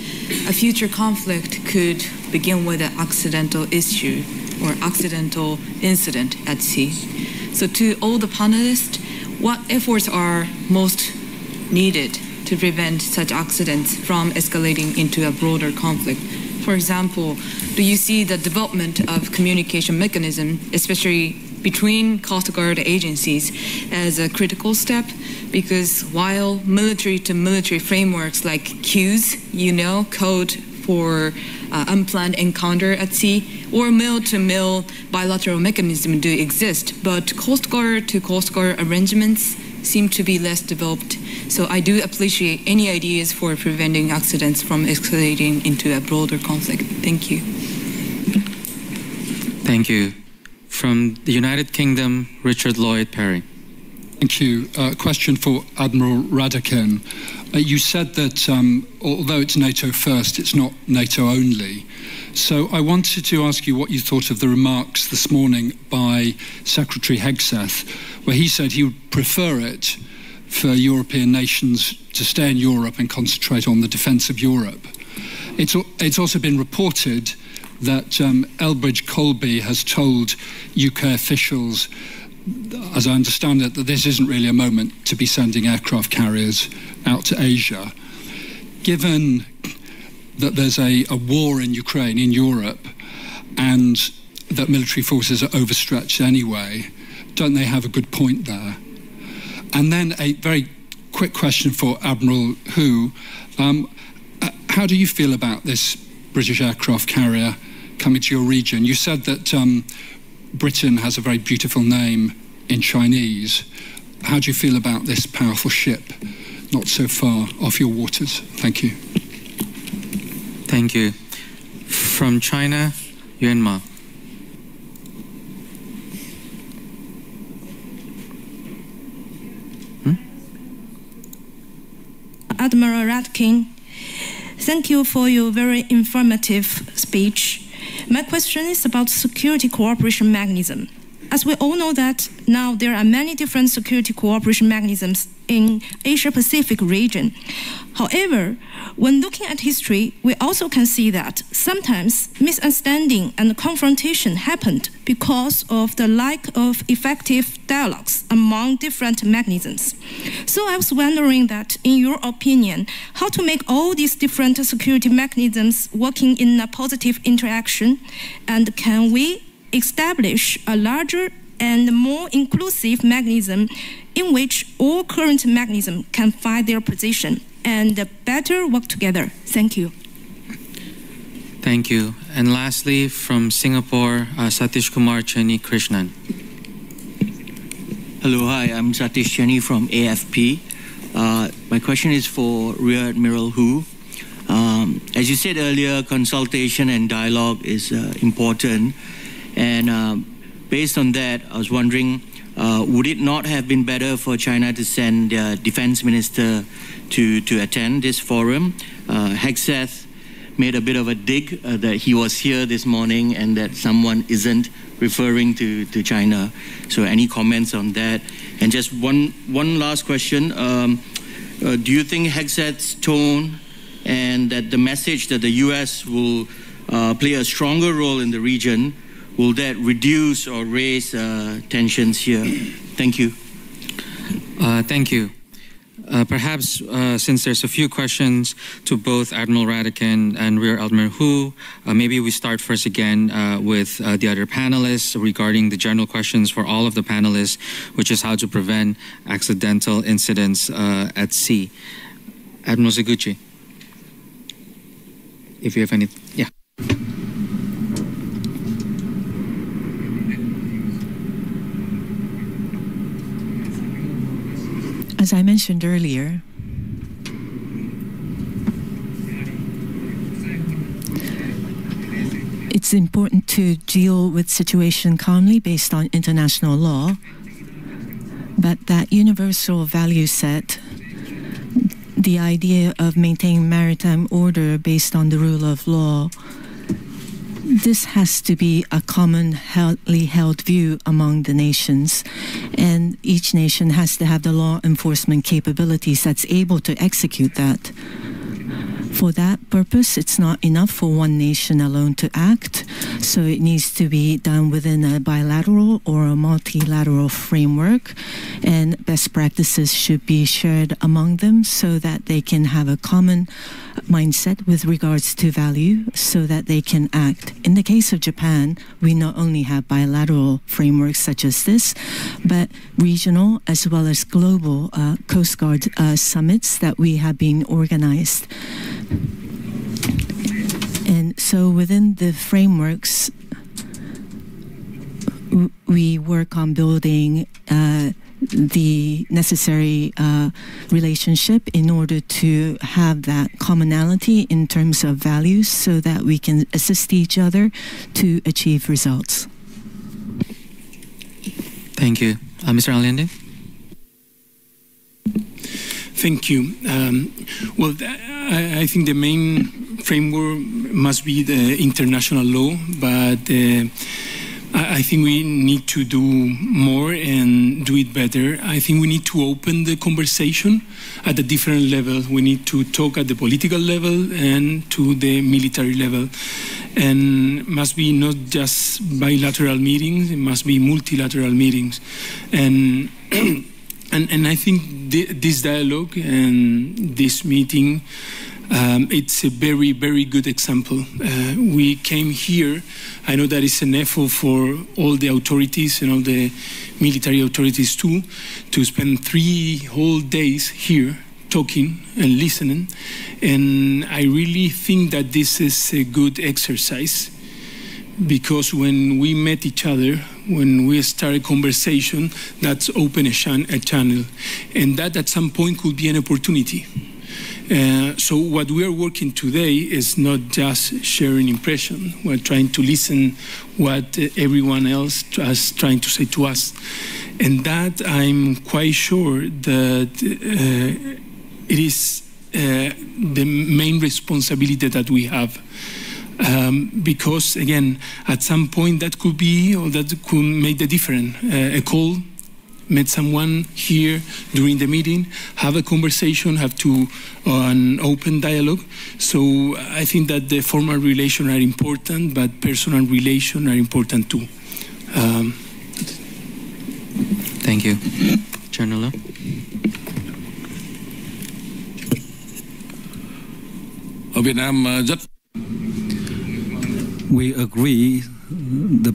a future conflict could begin with an accidental issue or accidental incident at sea. So to all the panelists, what efforts are most needed to prevent such accidents from escalating into a broader conflict? For example, do you see the development of communication mechanism, especially between Coast Guard agencies, as a critical step? Because while military-to-military frameworks like CUES, code for unplanned encounter at sea, or mill-to-mill bilateral mechanism do exist, but Coast Guard to Coast Guard arrangements seem to be less developed. So I do appreciate any ideas for preventing accidents from escalating into a broader conflict. Thank you. Thank you. From the United Kingdom, Richard Lloyd Perry. Thank you. Question for Admiral Ratakin. You said that although it's NATO first, it's not NATO only. So I wanted to ask you what you thought of the remarks this morning by Secretary Hegseth, where he said he would prefer it for European nations to stay in Europe and concentrate on the defence of Europe. It's also been reported that Elbridge Colby has told UK officials as I understand it, that this isn't really a moment to be sending aircraft carriers out to Asia. Given that there's a war in Ukraine, in Europe, and that military forces are overstretched anyway, don't they have a good point there? And then a very quick question for Admiral Hu. How do you feel about this British aircraft carrier coming to your region? You said that Britain has a very beautiful name in Chinese. How do you feel about this powerful ship not so far off your waters? Thank you. Thank you. From China, Yuan Ma. Admiral Radkin, thank you for your very informative speech. My question is about security cooperation mechanism. As we all know that now there are many different security cooperation mechanisms in Asia-Pacific region. However, when looking at history, we also can see that sometimes misunderstanding and confrontation happened because of the lack of effective dialogues among different mechanisms. So I was wondering that, in your opinion, how to make all these different security mechanisms working in a positive interaction, and can we establish a larger and more inclusive mechanism in which all current mechanisms can find their position and better work together? Thank you. Thank you. And lastly, from Singapore, Satish Kumar Cheni Krishnan. Hello, hi, I'm Satish Cheni from AFP. My question is for Rear Admiral Hu. As you said earlier, consultation and dialogue is important. And based on that, I was wondering, would it not have been better for China to send their defense minister to attend this forum? Hegseth made a bit of a dig that he was here this morning and that someone isn't referring to China. So any comments on that? And just one last question. Do you think Hegseth's tone and that the message that the US will play a stronger role in the region, will that reduce or raise tensions here? Thank you. Thank you. Perhaps since there's a few questions to both Admiral Radakin and Rear Admiral Hu, maybe we start first again with the other panelists regarding the general questions for all of the panelists, which is how to prevent accidental incidents at sea. Admiral Seguchi, if you have any, yeah. As I mentioned earlier, it's important to deal with situation calmly based on international law, but that universal value set, the idea of maintaining maritime order based on the rule of law, this has to be a commonly held view among the nations, and each nation has to have the law enforcement capabilities that's able to execute that. For that purpose, it's not enough for one nation alone to act, so it needs to be done within a bilateral or a multilateral framework, and best practices should be shared among them so that they can have a common mindset with regards to value so that they can act. In the case of Japan, we not only have bilateral frameworks such as this, but regional as well as global Coast Guard summits that we have been organized. And so within the frameworks, we work on building the necessary relationship in order to have that commonality in terms of values so that we can assist each other to achieve results. Thank you. Mr. Allende? Thank you. Well, I think the main framework must be the international law, but I think we need to do more and do it better. I think we need to open the conversation at a different level. We need to talk at the political level and to the military level. and must be not just bilateral meetings, it must be multilateral meetings. And I think this dialogue and this meeting, it's a very, very good example. We came here, I know that it's an effort for all the authorities and all the military authorities too, to spend 3 whole days here talking and listening. And I really think that this is a good exercise, because when we met each other, when we start a conversation, that's open a channel. And that at some point could be an opportunity. So what we are working today is not just sharing impression. We're trying to listen what everyone else is trying to say to us. And that I'm quite sure that it is the main responsibility that we have. Because again, at some point that could be, or that could make the difference. A call, met someone here during the meeting, have a conversation, have to an open dialogue. So I think that the formal relations are important, but personal relations are important too. Thank you. General. Ở Việt Nam rất. We agree the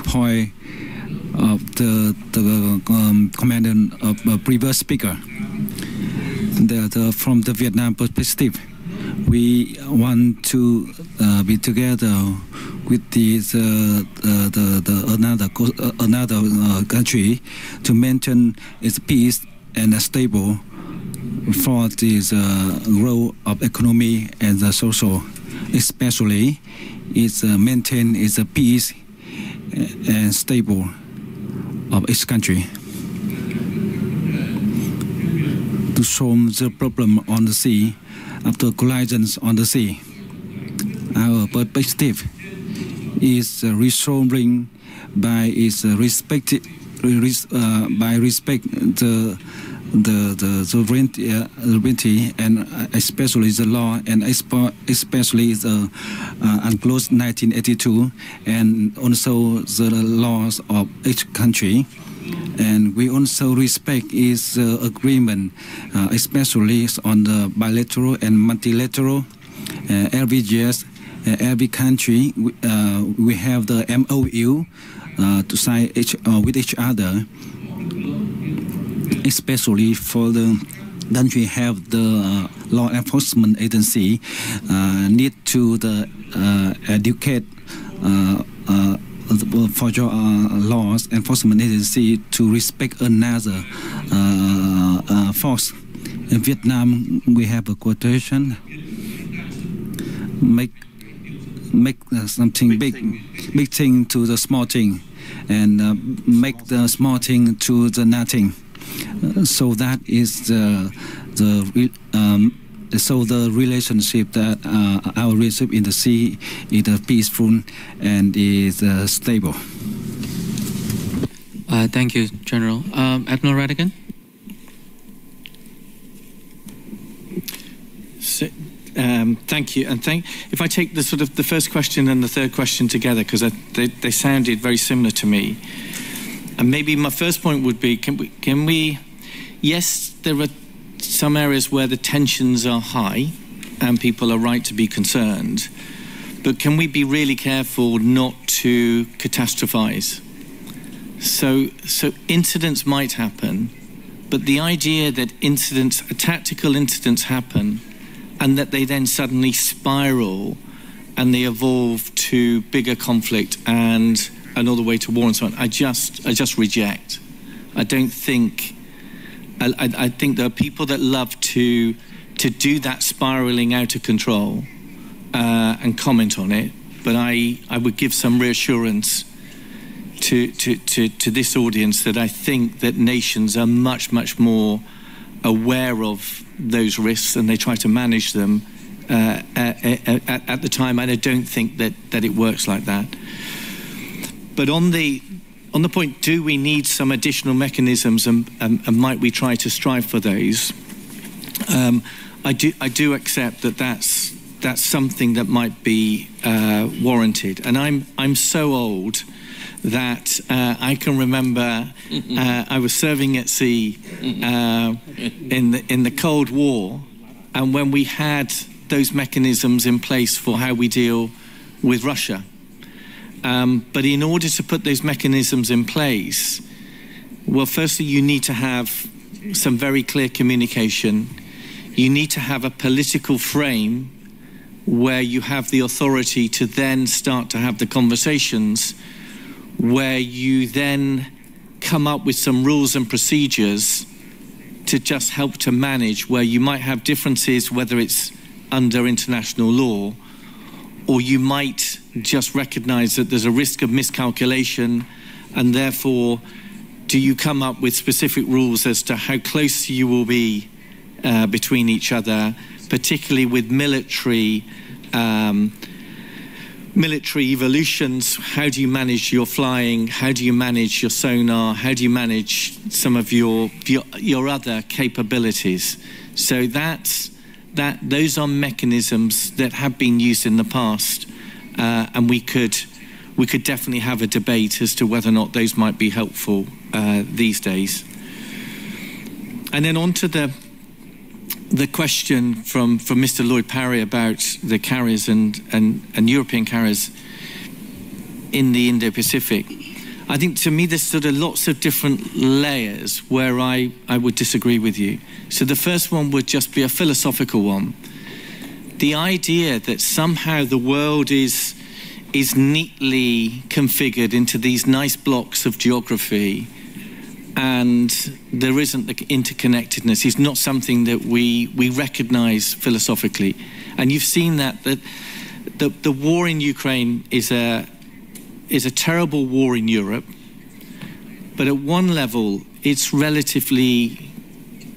point of the commander of previous speaker. From the Vietnam perspective, we want to be together with another country to maintain its peace and stable for this growth of economy and the social, especially it's maintain its peace and stable of each country. To solve the problem on the sea, after collisions on the sea, our perspective is resolving by its respect the sovereignty and especially the law, and especially the UNCLOS 1982 and also the laws of each country. And we also respect its agreement, especially on the bilateral and multilateral. Every year, every country, we have the MOU to sign with each other. Especially for the country have the law enforcement agency need to educate for your laws enforcement agency to respect another force. In Vietnam, we have a quotation: make something big thing to the small thing, and make the small thing to the nothing. So that is the relationship that our relationship in the sea is peaceful and is stable. Thank you, General. Admiral Ratigan. So, thank you, and if I take the sort of the first question and the third question together, because they sounded very similar to me. And maybe my first point would be, can we, yes, there are some areas where the tensions are high and people are right to be concerned, but can we be really careful not to catastrophize? So incidents might happen, but the idea that tactical incidents happen and that they then suddenly spiral and they evolve to bigger conflict and another way to war and so on, I just reject. I don't think. I think there are people that love to do that spiraling out of control and comment on it, but I would give some reassurance to this audience that I think that nations are much more aware of those risks and they try to manage them at the time, and I don't think that it works like that. But on the point, do we need some additional mechanisms and might we try to strive for those? I do accept that that's something that might be warranted. And I'm so old that I can remember I was serving at sea in the Cold War, and when we had those mechanisms in place for how we deal with Russia. But in order to put those mechanisms in place, well, firstly, you need to have some very clear communication. You need to have a political frame where you have the authority to then start to have the conversations, where you then come up with some rules and procedures to just help to manage where you might have differences, whether it's under international law, or you might just recognize that there's a risk of miscalculation, and therefore do you come up with specific rules as to how close you will be between each other, particularly with military evolutions. How do you manage your flying? How do you manage your sonar? How do you manage some of your other capabilities? So those are mechanisms that have been used in the past, and we could definitely have a debate as to whether or not those might be helpful these days. And then on to the question from Mr. Lloyd Parry about the carriers and European carriers in the Indo-Pacific. I think to me there's sort of lots of different layers where I would disagree with you. So the first one would just be a philosophical one. The idea that somehow the world is neatly configured into these nice blocks of geography and there isn't the interconnectedness is not something that we recognize philosophically. And you've seen that the war in Ukraine is a terrible war in Europe, but at one level it's relatively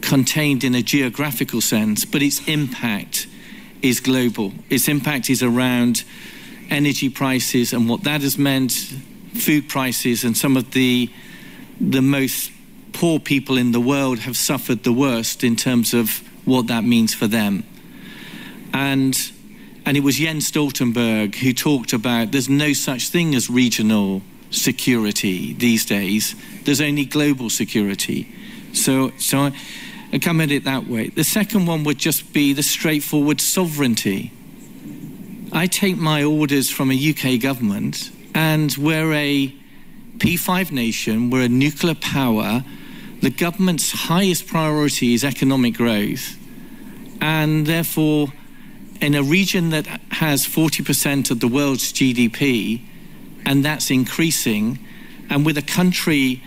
contained in a geographical sense, but its impact is global. Its impact is around energy prices and what that has meant, food prices, and some of the most poor people in the world have suffered the worst in terms of what that means for them. And it was Jens Stoltenberg who talked about there's no such thing as regional security these days. There's only global security. So I come at it that way. The second one would just be the straightforward sovereignty. I take my orders from a UK government, and we're a P5 nation, we're a nuclear power. The government's highest priority is economic growth. And therefore, in a region that has 40% of the world's GDP, and that's increasing, and with a country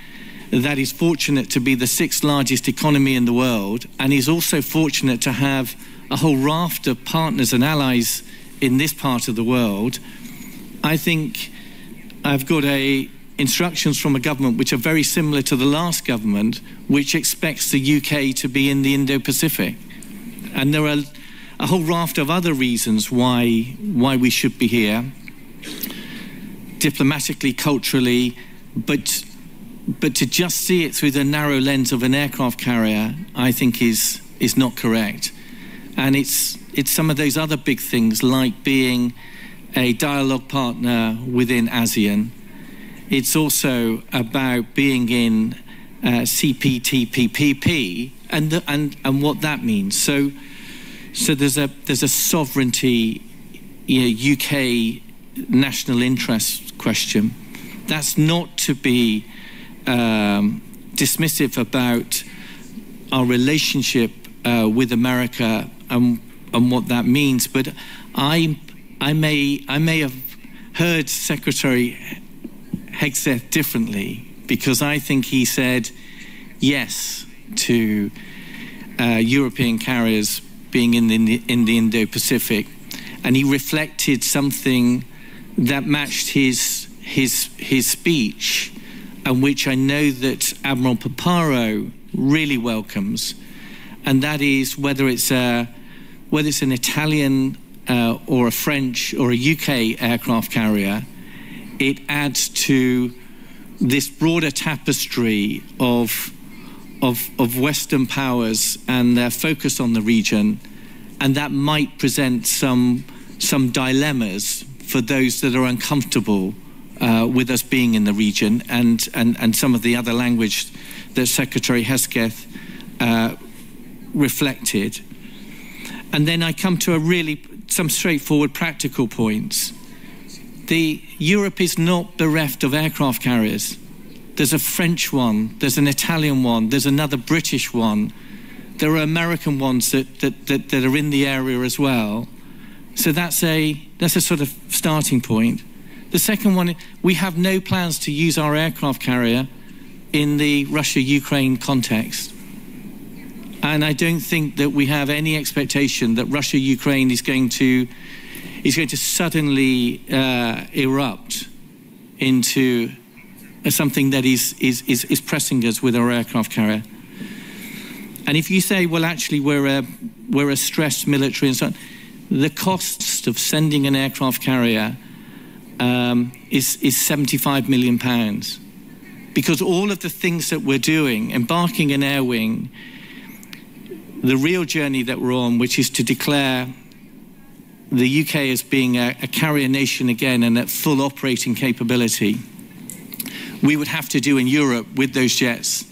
that is fortunate to be the 6th largest economy in the world, and is also fortunate to have a whole raft of partners and allies in this part of the world, I think I've got instructions from a government which are very similar to the last government, which expects the UK to be in the Indo-Pacific. And there are a whole raft of other reasons why we should be here, diplomatically, culturally, but to just see it through the narrow lens of an aircraft carrier, I think is not correct. And it's some of those other big things, like being a dialogue partner within ASEAN. It's also about being in CPTPP and what that means. So there's a sovereignty, UK national interest question. That's not to be dismissive about our relationship with America and what that means. But I may have heard Secretary Hegseth differently, because I think he said yes to European carriers being in the Indo-Pacific, and he reflected something that matched his speech, and which I know that Admiral Paparo really welcomes, and that is whether it's an Italian or a French or a UK aircraft carrier, it adds to this broader tapestry of Western powers and their focus on the region, and that might present some dilemmas for those that are uncomfortable with us being in the region, and some of the other language that Secretary Hesketh reflected. And then I come to some straightforward practical points. Europe is not bereft of aircraft carriers. There's a French one, there's an Italian one, there's another British one. There are American ones that are in the area as well. So that's a sort of starting point. The second one, we have no plans to use our aircraft carrier in the Russia-Ukraine context. And I don't think that we have any expectation that Russia-Ukraine is going to suddenly erupt into something that is pressing us with our aircraft carrier. And if you say, well, actually, we're a stressed military and so on, the cost of sending an aircraft carrier is £75 million. Because all of the things that we're doing, embarking an air wing, the real journey that we're on, which is to declare the UK as being a carrier nation again and at full operating capability, we would have to do in Europe with those jets.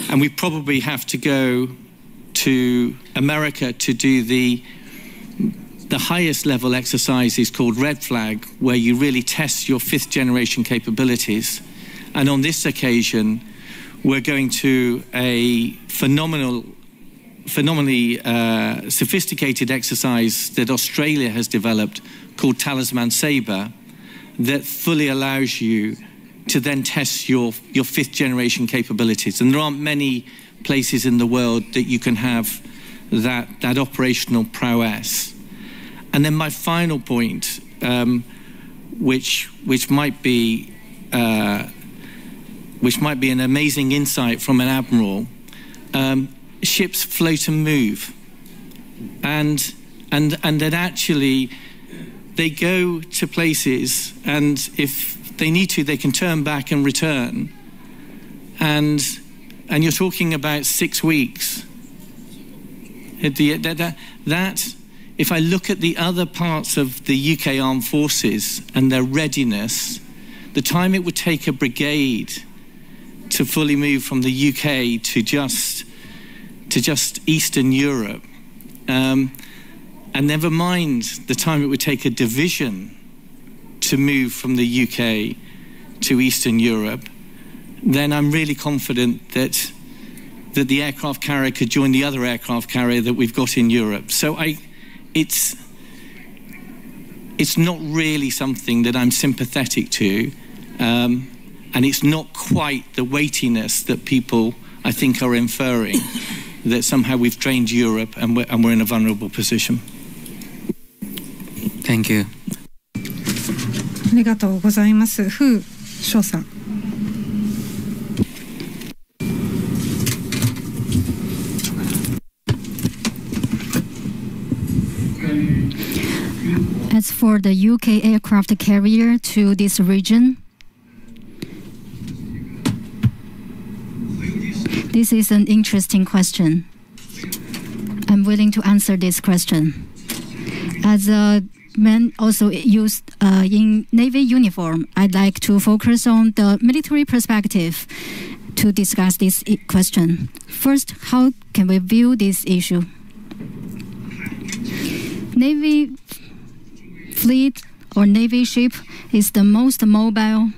And we probably have to go to America to do the highest level exercises called Red Flag, where you really test your 5th generation capabilities. And on this occasion, we're going to a phenomenally sophisticated exercise that Australia has developed called Talisman Sabre, that fully allows you to then test your 5th generation capabilities. And there aren't many places in the world that you can have that operational prowess. And then my final point, which might be an amazing insight from an admiral, ships float and move, and that actually they go to places, and if they need to, they can turn back and return, and you're talking about 6 weeks. That if I look at the other parts of the UK Armed Forces and their readiness, the time it would take a brigade to fully move from the UK to just Eastern Europe, and never mind the time it would take a division to move from the UK to Eastern Europe, then I'm really confident that the aircraft carrier could join the other aircraft carrier that we've got in Europe. So it's not really something that I'm sympathetic to, and it's not quite the weightiness that people, I think, are inferring, that somehow we've drained Europe and we're in a vulnerable position. Thank you. ありがとうございます。風翔さん。As for the UK aircraft carrier to this region, this is an interesting question. I'm willing to answer this question. As a man also used in Navy uniform, I'd like to focus on the military perspective to discuss this question. First, how can we view this issue? Navy fleet or Navy ship is the most mobile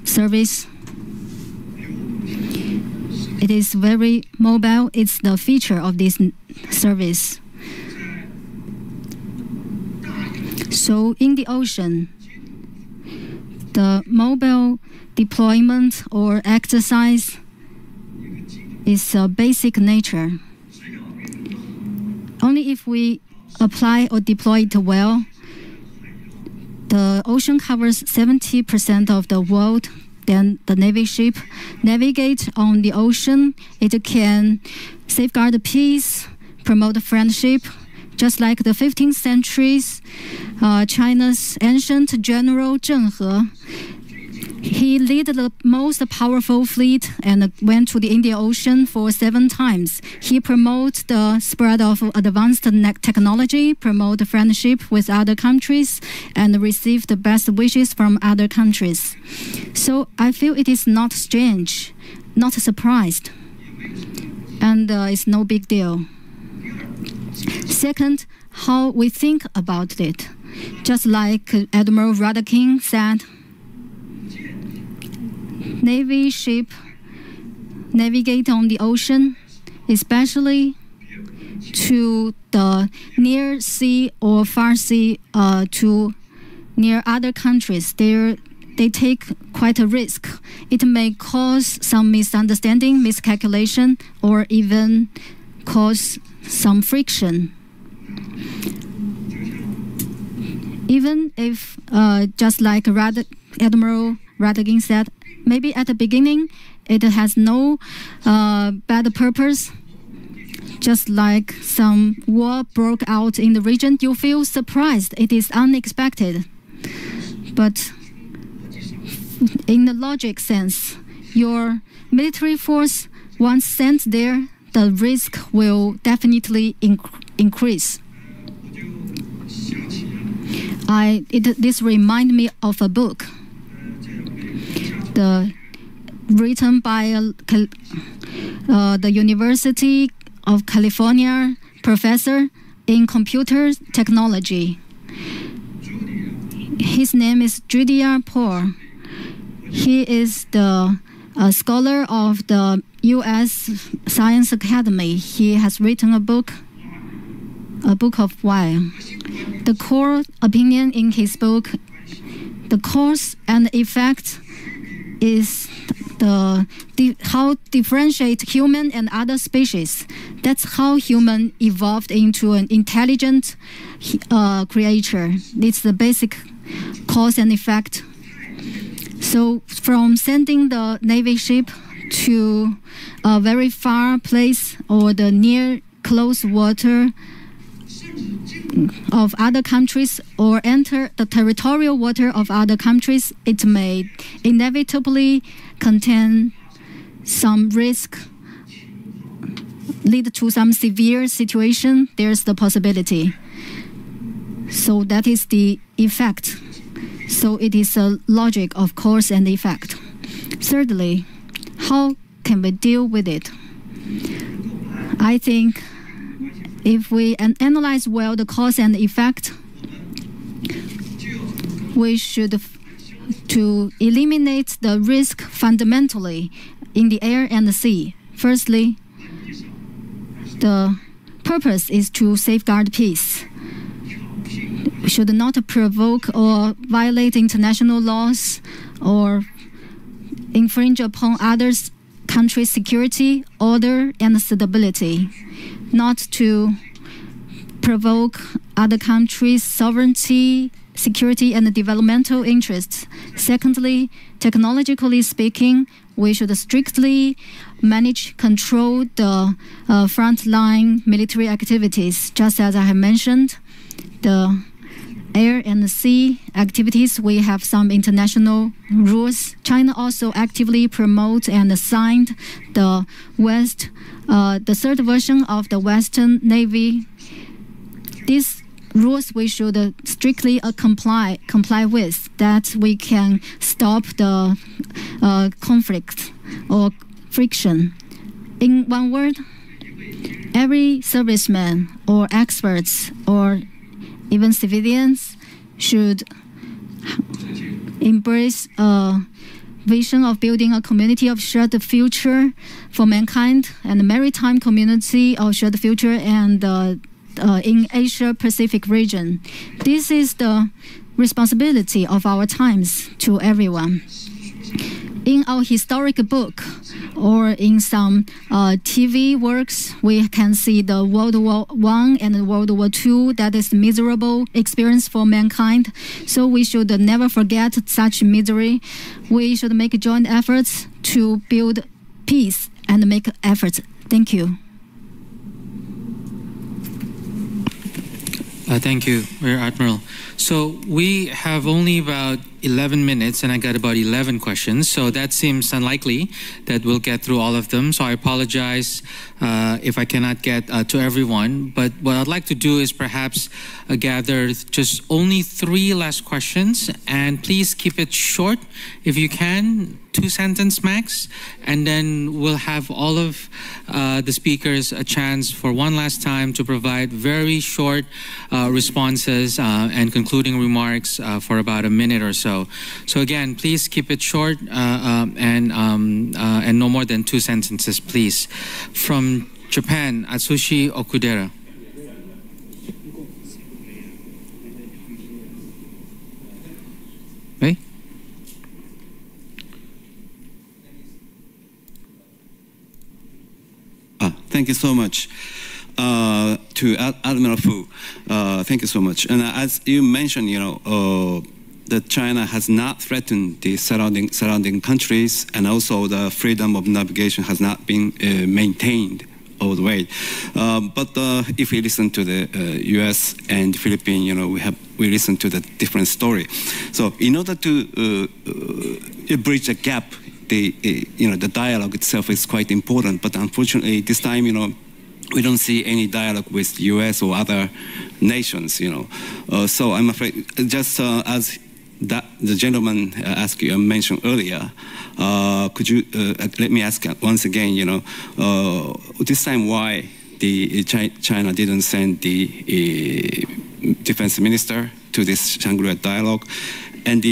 service. It is very mobile. It's the feature of this service. So in the ocean, the mobile deployment or exercise is a basic nature. Only if we apply or deploy it well, the ocean covers 70% of the world. Then the Navy ship navigate on the ocean. It can safeguard the peace, promote friendship, just like the 15th century's China's ancient general Zheng He He led the most powerful fleet and went to the Indian Ocean for 7 times. He promoted the spread of advanced technology, promoted friendship with other countries, and received the best wishes from other countries. So I feel it is not strange, not surprised, and it's no big deal. Second, how we think about it. Just like Admiral Radakin said, Navy ship navigate on the ocean, especially to the near sea or far sea, to near other countries. They take quite a risk. It may cause some misunderstanding, miscalculation, or even cause some friction. Even if, just like Admiral Radakin said, maybe at the beginning it has no bad purpose. Just like some war broke out in the region, you feel surprised. It is unexpected. But in the logic sense, your military force, once sent there, the risk will definitely increase. This reminds me of a book written by the University of California professor in computer technology. His name is Judea Paul. He is the scholar of the U.S. Science Academy. He has written a book of why. The core opinion in his book, the cause and effect, is how differentiate human and other species. That's how human evolved into an intelligent creature. It's the basic cause and effect. So from sending the Navy ship to a very far place or the near close water of other countries or enter the territorial water of other countries, it may inevitably contain some risk, lead to some severe situation. There's the possibility. So that is the effect. So it is a logic of cause and effect. Thirdly, how can we deal with it? I think if we analyze well the cause and effect, we should to eliminate the risk fundamentally in the air and the sea. Firstly, the purpose is to safeguard peace. We should not provoke or violate international laws or infringe upon others' countries' security, order, and stability. Not to provoke other countries' sovereignty, security, and developmental interests. Secondly, technologically speaking, we should strictly control the frontline military activities. Just as I have mentioned, the air and the sea activities, we have some international rules. China also actively promotes and signed the third version of the Western Navy. These rules we should strictly comply with, that we can stop the conflict or friction. In one word, every serviceman or experts or even civilians should embrace a vision of building a community of shared future for mankind and a maritime community of shared future and in Asia-Pacific region. This is the responsibility of our times to everyone. In our historic book or in some TV works, we can see the World War I and World War II. That is miserable experience for mankind. So we should never forget such misery. We should make joint efforts to build peace and make efforts. Thank you. Thank you, Rear Admiral. So we have only about 11 minutes and I got about 11 questions, so that seems unlikely that we'll get through all of them. So I apologize if I cannot get to everyone. But what I'd like to do is perhaps gather just only 3 last questions, and please keep it short if you can, 2-sentence max, and then we'll have all of the speakers a chance for one last time to provide very short responses and concluding remarks for about a minute or so. So again, please keep it short and no more than 2 sentences, please. From Japan, Atsushi Okudera. Hey? Thank you so much. To Admiral Fu, thank you so much. And as you mentioned, that China has not threatened the surrounding countries, and also the freedom of navigation has not been maintained all the way. But if we listen to the U.S. and Philippines, we listen to the different story. So in order to bridge the gap, the dialogue itself is quite important. But unfortunately, this time, we don't see any dialogue with the U.S. or other nations, So I'm afraid, just as that the gentleman mentioned earlier, could you let me ask once again, this time why the China didn't send the defense minister to this Shangri-La dialogue, and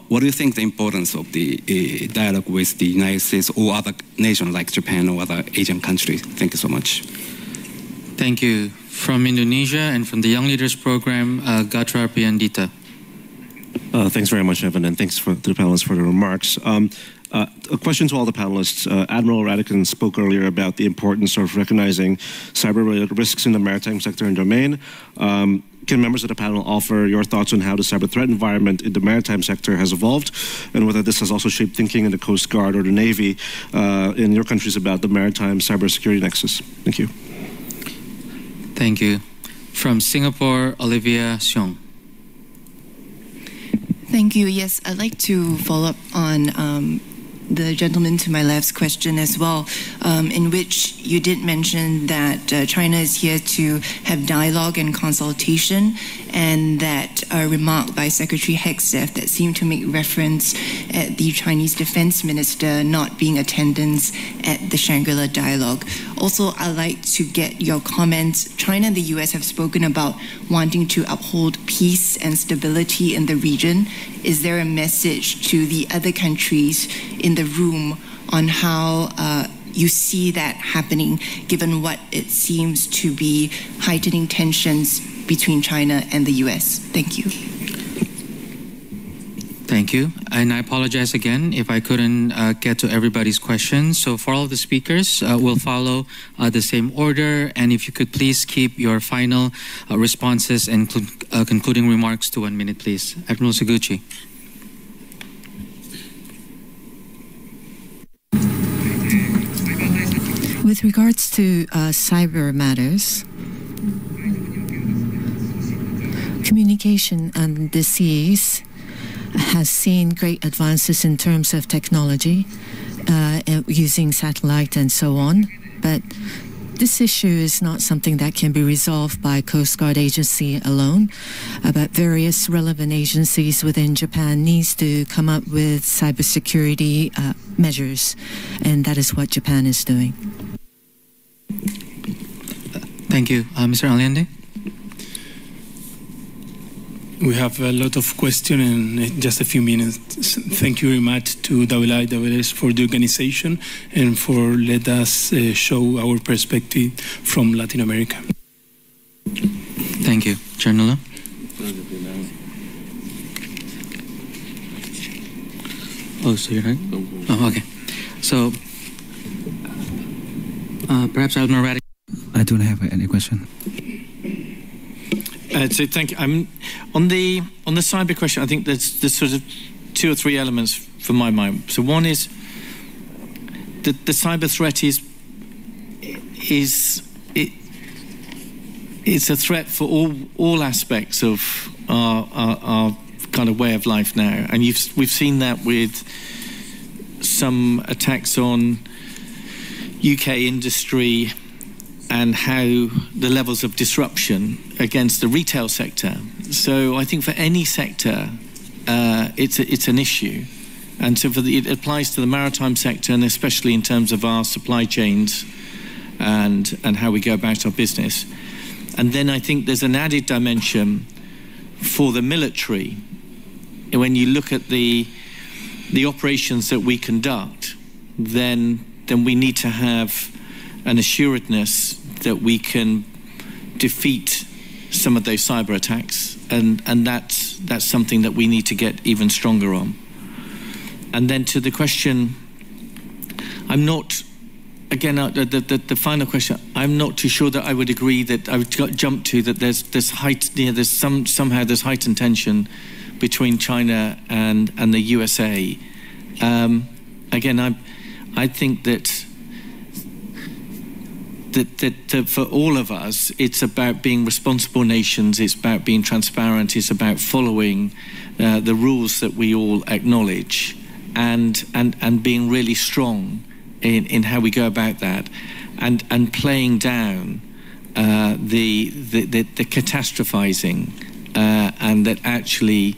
what do you think the importance of the dialogue with the United States or other nations like Japan or other Asian countries? Thank you so much. Thank you. From Indonesia and from the Young Leaders Program, Gatra Piandita. Thanks very much, Evan, and thanks to the panelists for the remarks. A question to all the panelists. Admiral Ratigan spoke earlier about the importance of recognizing cyber-related risks in the maritime sector and domain. Can members of the panel offer your thoughts on how the cyber threat environment in the maritime sector has evolved, and whether this has also shaped thinking in the Coast Guard or the Navy in your countries about the maritime cybersecurity nexus? Thank you. Thank you. From Singapore, Olivia Xiong. Thank you. Yes, I'd like to follow up on the gentleman to my left's question as well, in which you did mention that China is here to have dialogue and consultation, and that a remark by Secretary Hegseth that seemed to make reference at the Chinese defense minister not being attendance at the Shangri-La dialogue. Also, I'd like to get your comments. China and the US have spoken about wanting to uphold peace and stability in the region. Is there a message to the other countries in the room on how you see that happening, given what it seems to be heightening tensions between China and the US? Thank you. Thank you. And I apologize again if I couldn't get to everybody's questions. So for all of the speakers, we'll follow the same order. And if you could please keep your final responses and concluding remarks to 1 minute, please. Admiral Suguchi. With regards to cyber matters, communication on the seas has seen great advances in terms of technology, using satellite and so on. But this issue is not something that can be resolved by Coast Guard agency alone. But various relevant agencies within Japan needs to come up with cybersecurity measures, and that is what Japan is doing. Thank you. Mr. Allende? We have a lot of questions in just a few minutes. Thank you very much to IISS for the organization and for let us show our perspective from Latin America. Thank you. Janula? Oh, so you're not? Oh, okay. So, perhaps Admiral Ratigan. I don't have any question. So thank you. On the cyber question, I think there's sort of 2 or 3 elements from my mind. So one is that the cyber threat it's a threat for all aspects of our kind of way of life now. And we've seen that with some attacks on UK industry and how the levels of disruption against the retail sector. So I think for any sector, it's an issue. And so it applies to the maritime sector, and especially in terms of our supply chains and how we go about our business. And then I think there's an added dimension for the military. When you look at the operations that we conduct, then we need to have an assuredness that we can defeat some of those cyber attacks, and that's something that we need to get even stronger on. And then to the question, I'm not, again, the final question, I'm not too sure that I would agree that I would jump to that there's somehow there's heightened tension between China and the USA. Again, I think that for all of us, it's about being responsible nations, it's about being transparent, it's about following the rules that we all acknowledge, and being really strong in how we go about that, and playing down the catastrophizing, and that actually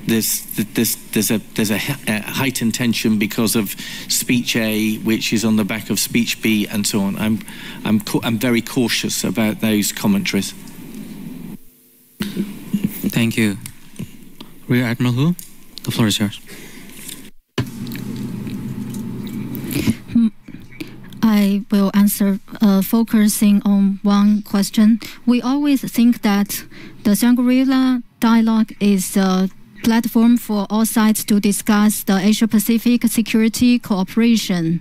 there's a heightened tension because of speech A, which is on the back of speech B, and so on. I'm very cautious about those commentaries. Thank you. Rear Admiral Hu, the floor is yours. I will answer focusing on one question. We always think that the Shangri-La dialogue is a platform for all sides to discuss the Asia-Pacific security cooperation.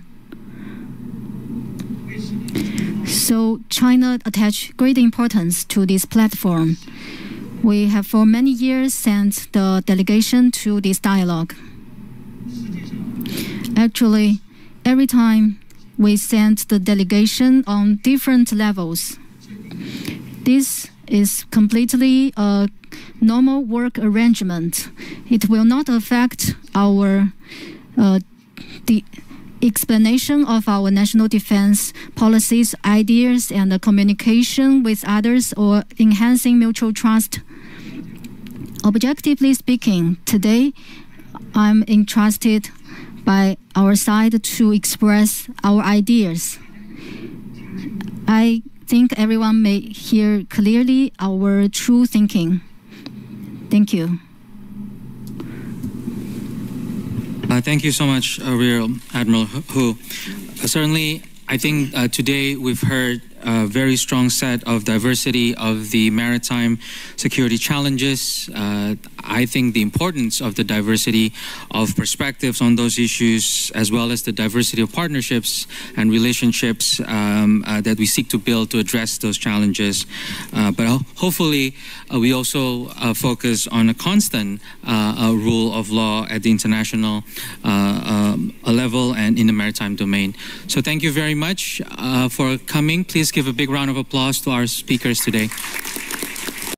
So China attaches great importance to this platform. We have for many years sent the delegation to this dialogue. Actually, every time we send the delegation on different levels. This is completely a normal work arrangement. It will not affect our the explanation of our national defense policies, ideas, and the communication with others, or enhancing mutual trust. Objectively speaking, today I'm entrusted by our side to express our ideas. I think everyone may hear clearly our true thinking. Thank you. Thank you so much, Rear Admiral Hu. Certainly, I think today we've heard a very strong set of diversity of the maritime security challenges. I think the importance of the diversity of perspectives on those issues, as well as the diversity of partnerships and relationships that we seek to build to address those challenges. But hopefully, we also focus on a constant rule of law at the international level and in the maritime domain. So thank you very much for coming. Please give a big round of applause to our speakers today.